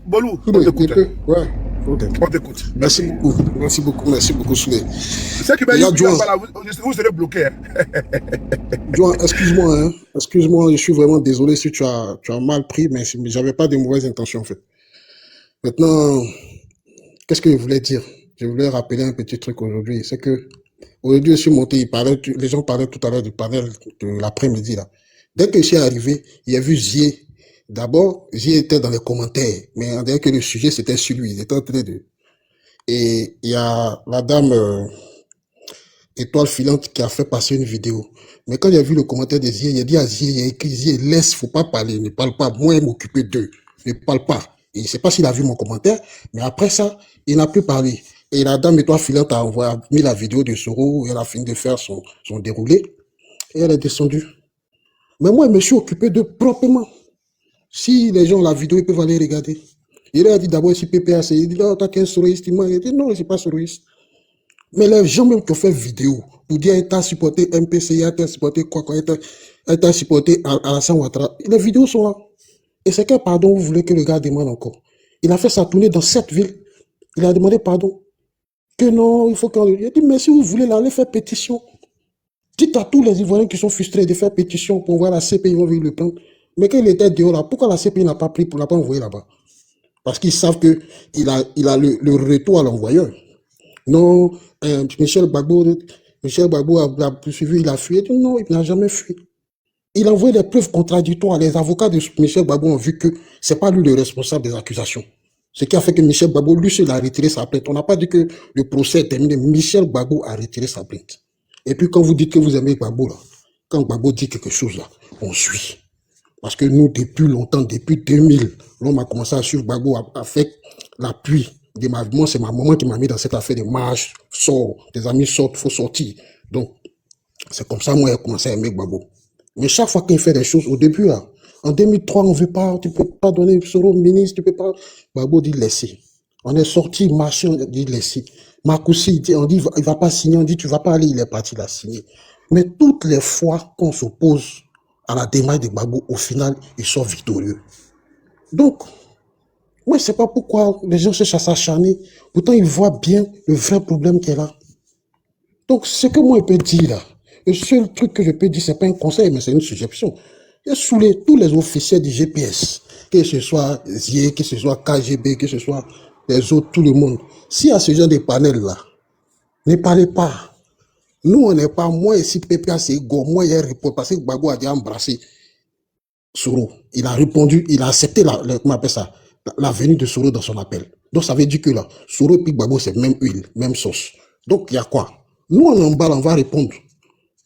Bolou, on t'écoute. Ouais. Okay. On t'écoute. Merci beaucoup, Souley. C'est qui m'a dit, vous serez bloqué. Hein. Juan, excuse-moi, je suis vraiment désolé si tu as mal pris, mais j'avais pas de mauvaises intentions, en fait. Maintenant, qu'est-ce que je voulais dire? Je voulais rappeler un petit truc aujourd'hui. C'est que, aujourd'hui, je suis monté, les gens parlaient tout à l'heure du panel de l'après-midi, là. Dès que je suis arrivé, il y a vu Zier. D'abord, Zier était dans les commentaires, mais on dirait que le sujet, c'était sur lui. Il était en train de... Et il y a la dame Étoile Filante qui a fait passer une vidéo. Mais quand il a vu le commentaire de Zier, il a dit à Zier, il a écrit Zier, laisse, faut pas parler, ne parle pas, moi, m'occuper d'eux, ne parle pas. Et je sais pas s'il a vu mon commentaire, mais après ça, il n'a plus parlé. Et la dame Étoile Filante a mis la vidéo de Soro, elle a fini de faire son déroulé, et elle est descendue. Mais moi, je me suis occupé d'eux proprement. Si les gens ont la vidéo, ils peuvent aller regarder. Il a dit d'abord si PPAC, il dit là, t'as qu'un soroïste, il a dit non, c'est pas soroïste. Mais les gens même qui ont fait vidéo pour dire qu'il t'a supporté MPC, il t'a supporté quoi, il t'a supporté Alassane Ouattara, les vidéos sont là. Et c'est quel pardon vous voulez que le gars demande encore? Il a fait sa tournée dans 7 villes. Il a demandé pardon. Que non, il faut qu'on... Il a dit, mais si vous voulez aller faire pétition, dites à tous les Ivoiriens qui sont frustrés de faire pétition pour voir la CPI, ils vont venir le prendre. Mais quand il était dehors là, pourquoi la CPI n'a pas pris pour l'a pas envoyé là-bas? Parce qu'ils savent que il a le retour à l'envoyeur. Non, Michel Gbagbo a poursuivi, il a fui. Il dit non, il n'a jamais fui. Il a envoyé des preuves contradictoires. Les avocats de Michel Gbagbo ont vu que c'est pas lui le responsable des accusations. Ce qui a fait que Michel Gbagbo, lui seul, a retiré sa plainte. On n'a pas dit que le procès est terminé. Michel Gbagbo a retiré sa plainte. Et puis quand vous dites que vous aimez Gbagbo là, quand Gbagbo dit quelque chose là, on suit. Parce que nous, depuis longtemps, depuis 2000, l'homme a commencé à suivre Gbagbo avec l'appui de ma maman. C'est ma maman qui m'a mis dans cette affaire de marche, sort, tes amis sortent, faut sortir. Donc, c'est comme ça, moi, j'ai commencé à aimer Gbagbo. Mais chaque fois qu'il fait des choses, au début, là, en 2003, on veut pas, tu peux pas donner Soro ministre, tu peux pas. Gbagbo dit laisser. On est sorti, marché, on dit laisser. Marcoussi, on dit il va pas signer, on dit tu vas pas aller, il est parti, il a signé. Mais toutes les fois qu'on s'oppose à la démarche de Gbagbo, au final, ils sont victorieux. Donc, moi, je sais pas pourquoi les gens cherchent à s'acharner. Pourtant, ils voient bien le vrai problème qu'il y a là. Donc, ce que moi, je peux dire là, le seul truc que je peux dire, c'est pas un conseil, mais c'est une suggestion. Il y a sous tous les officiers du GPS, que ce soit ZIE, que ce soit KGB, que ce soit les autres, tout le monde. S'il y a ce genre de panel là, ne parlez pas. Nous, on n'est pas, moi ici, PPA, c'est go. Moi, hier, parce que Gbagbo a déjà embrassé Soro. Il a répondu, il a accepté comment on appelle ça, la venue de Soro dans son appel. Donc, ça veut dire que là, Soro et puis Gbagbo, c'est même huile, même sauce. Donc, il y a quoi? Nous, on emballe, on va répondre.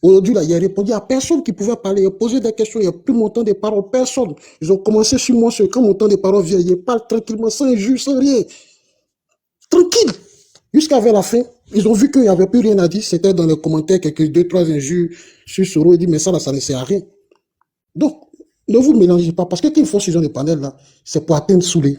Aujourd'hui, là, il a répondu à personne qui pouvait parler. Il a posé des questions, il n'y a plus mon temps de parole, personne. Ils ont commencé sur moi, quand mon temps de parole vient, il parle tranquillement, sans injure, sans rien. Tranquille. Jusqu'à vers la fin, ils ont vu qu'il n'y avait plus rien à dire. C'était dans les commentaires, quelques 2-3 injures sur Soro. Il dit, mais ça, là, ça ne sert à rien. Donc, ne vous mélangez pas. Parce que quand ils font ce genre de panel, là, c'est pour atteindre Soulé.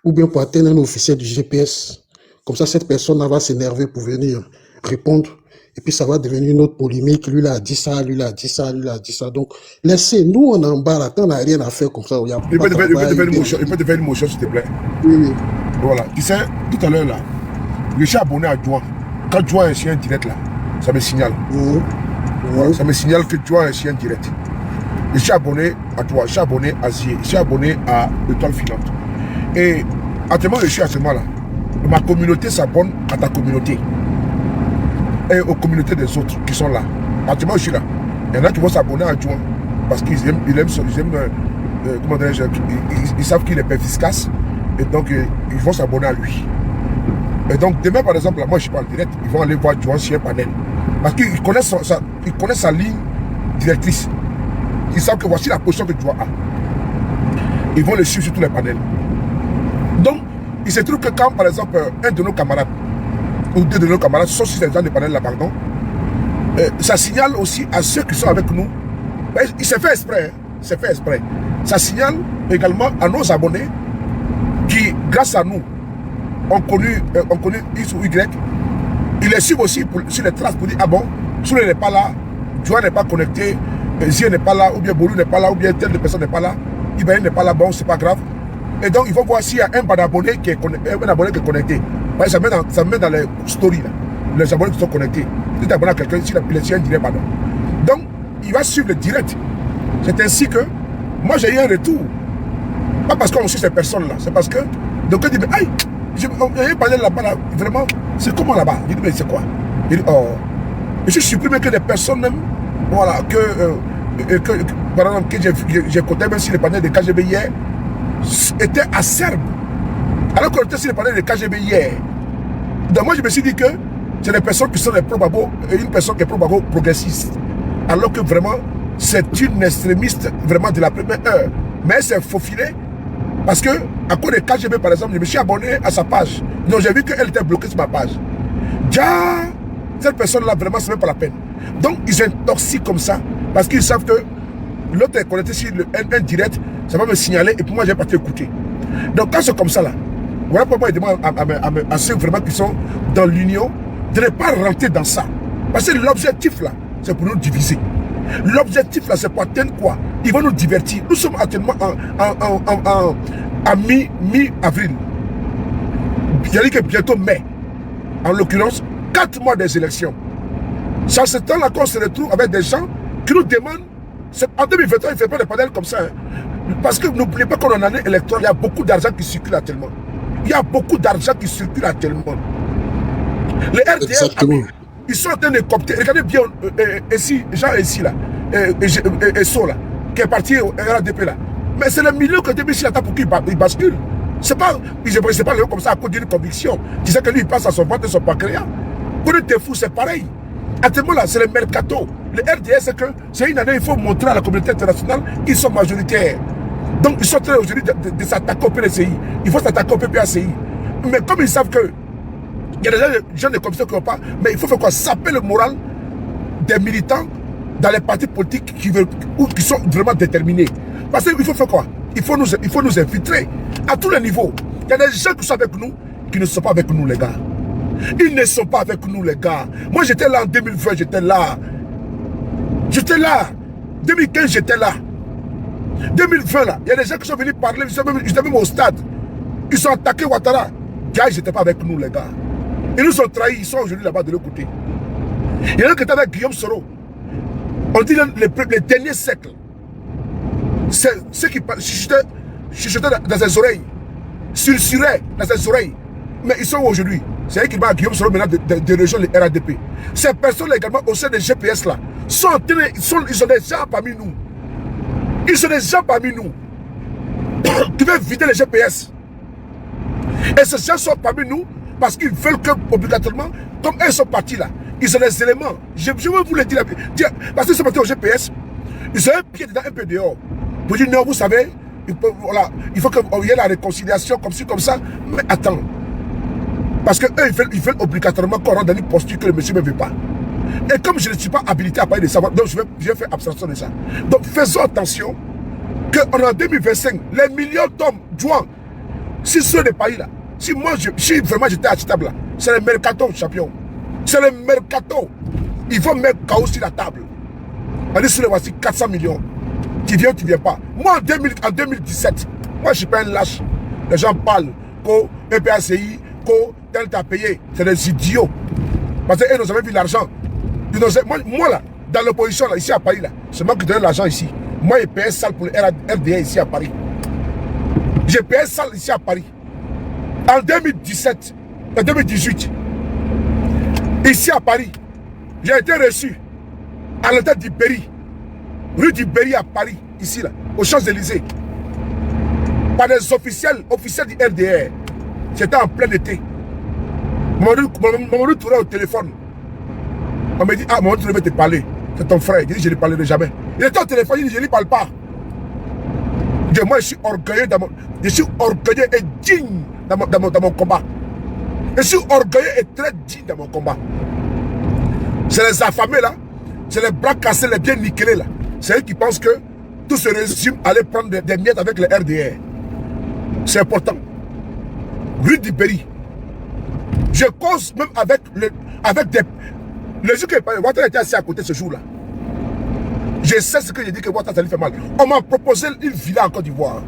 Ou bien pour atteindre un officier du GPS. Comme ça, cette personne va s'énerver pour venir répondre. Et puis, ça va devenir une autre polémique. Lui, là, a dit ça, lui, là, a dit ça, lui, là, a dit ça. Donc, laissez, nous, on est en bas, là, quand on n'a rien à faire comme ça. Il peut te faire une motion, s'il te plaît. Oui, oui. Voilà. Tu sais, tout à l'heure, là, je suis abonné à Djoin. Quand Djoin a un chien direct, là, ça me signale. Ouais, ça me signale que Djoin a un chien direct. Je suis abonné à toi, je suis abonné à Zier, je suis abonné à Étoile Filante. Et actuellement, je suis à ce moment-là. Ma communauté s'abonne à ta communauté. Et aux communautés des autres qui sont là. Actuellement, je suis là. Il y en a qui vont s'abonner à Djoin parce qu'ils aiment, comment dirais-je, ils savent qu'il est perspicace. Et donc, ils vont s'abonner à lui. Et donc, demain, par exemple, là, moi, je suis pas en direct. Ils vont aller voir Djoin sur un panel. Parce qu'ils connaissent sa ligne directrice. Ils savent que voici la position que Djoin a. Ils vont le suivre sur tous les panels. Donc, il se trouve que quand, par exemple, un de nos camarades, ou deux de nos camarades sont sur ces gens de panel là, pardon, ça signale aussi à ceux qui sont avec nous. Il s'est fait exprès. Hein, il s'est fait exprès. Ça signale également à nos abonnés qui, grâce à nous, ont connu X ou Y. Ils les suivent aussi sur les traces pour dire, ah bon, Soulé n'est pas là, Djoin n'est pas connecté, Zier n'est pas là, ou bien Boulou n'est pas là, ou bien telle personne n'est pas là, Ibrahim n'est pas là, bon, c'est pas grave. Et donc, il faut voir s'il y a un abonné qui est connecté. Ça me met dans les stories, là, les abonnés qui sont connectés. Si tu es abonné à quelqu'un, si il est direct, pardon. Donc, il va suivre le direct. C'est ainsi que, moi, j'ai eu un retour. Pas parce qu'on suit ces personnes-là, c'est parce que, donc, il dit, mais aïe, il y a un panel là-bas, là, vraiment, c'est comment là-bas? Il dit, mais c'est quoi? Il dit, oh, je suis surpris même que des personnes, même, voilà, par exemple, que j'ai compté, même si les panels de KGB hier étaient acerbes. Alors qu'on était sur les panels de KGB hier. Donc, moi, je me suis dit que c'est des personnes qui sont des pro-Gbagbo et une personne qui est pro-Gbagbo progressiste. Alors que vraiment, c'est une extrémiste vraiment de la première heure. Mais elle s'est faufilée. Parce que, à cause de KGB, par exemple, je me suis abonné à sa page. Donc, j'ai vu qu'elle était bloquée sur ma page. Déjà, cette personne-là, vraiment, c'est même pas la peine. Donc, ils intoxient comme ça. Parce qu'ils savent que l'autre est connecté sur un direct, ça va me signaler et puis moi, j'ai pas écouter. Donc, quand c'est comme ça, là, voilà pourquoi il demande à ceux vraiment qui sont dans l'union de ne pas rentrer dans ça. Parce que l'objectif, là, c'est pour nous diviser. L'objectif, là, c'est pour atteindre quoi? Ils vont nous divertir. Nous sommes actuellement à mi-avril. Il y a dit que bientôt mai. En l'occurrence, 4 mois des élections. C'est à ce temps-là qu'on se retrouve avec des gens qui nous demandent. En 2023, il ne fait pas des panels comme ça. Hein. Parce que n'oubliez pas qu'en année électorale, il y a beaucoup d'argent qui circule actuellement. Il y a beaucoup d'argent qui circule actuellement. Les RDR, ils sont en train de coopter. Regardez bien, ici, Jean ici, là, et So, là, qui est parti au RADP, là. Mais c'est le milieu que depuis ici, là, pour qu'il bascule. C'est pas le comme ça à cause d'une conviction. Tu sais que lui, il passe à son ventre et son pancréas. Quand tu es fou, c'est pareil. Actuellement, là, c'est le mercato. Le RDS, c'est une année, il faut montrer à la communauté internationale qu'ils sont majoritaires. Donc, ils sont en train aujourd'hui de s'attaquer au PDCI. Il faut s'attaquer au PPACI. Mais comme ils savent que il y a des gens de commission qui n'ont pas, mais il faut faire quoi? Saper le moral des militants dans les partis politiques qui sont vraiment déterminés. Parce qu'il faut faire quoi? Il faut nous infiltrer à tous les niveaux. Il y a des gens qui sont avec nous, qui ne sont pas avec nous, les gars. Ils ne sont pas avec nous, les gars. Moi, j'étais là en 2020, j'étais là. J'étais là. 2015, j'étais là. 2020, là, il y a des gens qui sont venus parler, j'étais même au stade. Ils sont attaqués Ouattara. Ils n'étaient pas avec nous, les gars. Ils nous ont trahis, ils sont aujourd'hui là-bas de l'autre côté. Il y en a qui étaient avec Guillaume Soro. On dit les derniers siècles. C'est ceux qui chuchotaient dans ses oreilles. Susurraient dans ses oreilles. Mais ils sont aujourd'hui. C'est eux qui parlent Guillaume Soro maintenant de rejoindre les RADP. Ces personnes également au sein des GPS là, ils sont des gens parmi nous. Ils sont des gens parmi nous qui veulent vider les GPS. Et ces gens sont parmi nous parce qu'ils veulent que, obligatoirement, comme eux sont partis là, ils ont des éléments. Je veux vous le dire, parce qu'ils sont partis au GPS, ils ont un pied dedans, un peu dehors. Pour dire, non, vous savez, voilà, il faut qu'il y ait la réconciliation comme ci, comme ça. Mais attends. Parce qu'eux, ils veulent obligatoirement qu'on rentre dans une posture que le monsieur ne veut pas. Et comme je ne suis pas habilité à parler de ça, donc je vais faire abstraction de ça. Donc faisons attention qu'en 2025, les millions d'hommes jouant, si ceux des pays là, si moi, si vraiment j'étais à cette table là, c'est le mercato champion. C'est le mercato. Il faut mettre chaos sur la table. On dit sur les voici 400 millions. Tu viens ou tu ne viens pas. Moi en 2017, moi je ne suis pas un lâche. Les gens parlent qu'au EPACI, qu'au tel t'a payé. C'est des idiots. Parce qu'ils nous avaient vu l'argent. Moi là, dans l'opposition là, ici à Paris là, c'est moi qui donne l'argent ici. Moi j'ai payé sale pour le RDA ici à Paris. J'ai payé sale ici à Paris. En 2017, en 2018, ici à Paris, j'ai été reçu à l'hôtel du Berry, rue du Berry à Paris, ici là, aux Champs-Élysées, par des officiels du RDR. C'était en plein été. Mamadou Touré au téléphone. On me dit, ah, Mamadou Touré veut te parler. C'est ton frère. Il dit, je ne lui parlerai jamais. Il était au téléphone, il dit, je ne lui parle pas. Moi, je suis orgueilleux et digne dans mon combat. Je suis orgueilleux et très digne dans mon combat. C'est les affamés là, c'est les bras cassés, les bien niquelés là. C'est eux qui pensent que tout ce régime allait prendre des miettes avec le RDR. C'est important. Rue du Berry. Je cause même avec des... Le jour que Ouattara était assis à côté ce jour-là. Je sais ce que j'ai dit que Ouattara ça lui fait mal. On m'a proposé une villa en Côte d'Ivoire.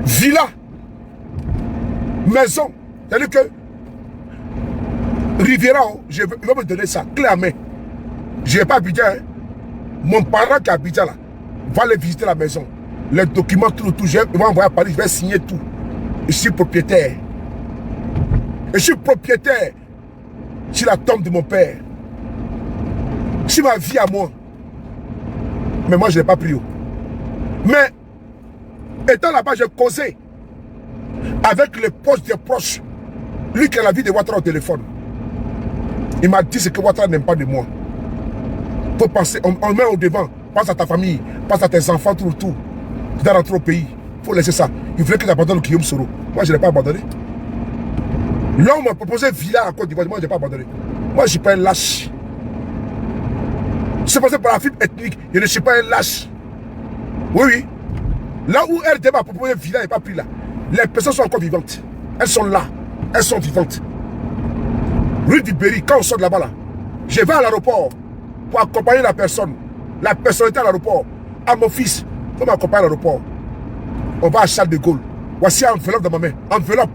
Villa. Maison. C'est-à-dire que Riviera, il va me donner ça, clé à main. Je n'ai pas Abidjan. Hein. Mon parent qui est Abidjan là, va aller visiter la maison. Les documents, tout, il va envoyer à Paris, je vais signer tout. Je suis propriétaire. Je suis propriétaire sur la tombe de mon père. Sur ma vie à moi. Mais moi, je n'ai pas pris. Mais, étant là-bas, j'ai causé avec les proches des proches. Lui qui a la vie de Ouattara au téléphone. Il m'a dit ce que Ouattara n'aime pas de moi. Faut penser, on met au devant. Pense à ta famille, pense à tes enfants, tout. Tu dois rentrer au pays. Il faut laisser ça. Il voulait que tu abandonnes Guillaume Soro. Moi, je ne l'ai pas abandonné. L'homme m'a proposé villa en Côte d'Ivoire. Moi, je n'ai pas abandonné. Moi, je ne suis pas un lâche. C'est passé par la fibre ethnique. Je ne suis pas un lâche. Oui. Là où RD m'a proposé villa, il n'est pas pris là. Les personnes sont encore vivantes. Elles sont là. Elles sont vivantes. Rue du Berry, quand on sort de là-bas, là, je vais à l'aéroport pour accompagner la personne. La personne était à l'aéroport. À mon fils, il faut m'accompagner à l'aéroport. On va à Charles de Gaulle. Voici une enveloppe dans ma main. Enveloppe.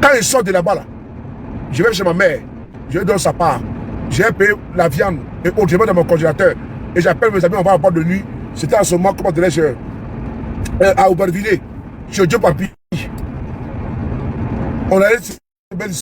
Quand il sort de là-bas, là, je vais chez ma mère. Je lui donne sa part. J'ai payé la viande et autre. Je vais dans mon congélateur. Et j'appelle mes amis, on va à bord de nuit. C'était à ce moment, comment dirais-je, à Aubervilliers. Chez Dieu Papi. On allait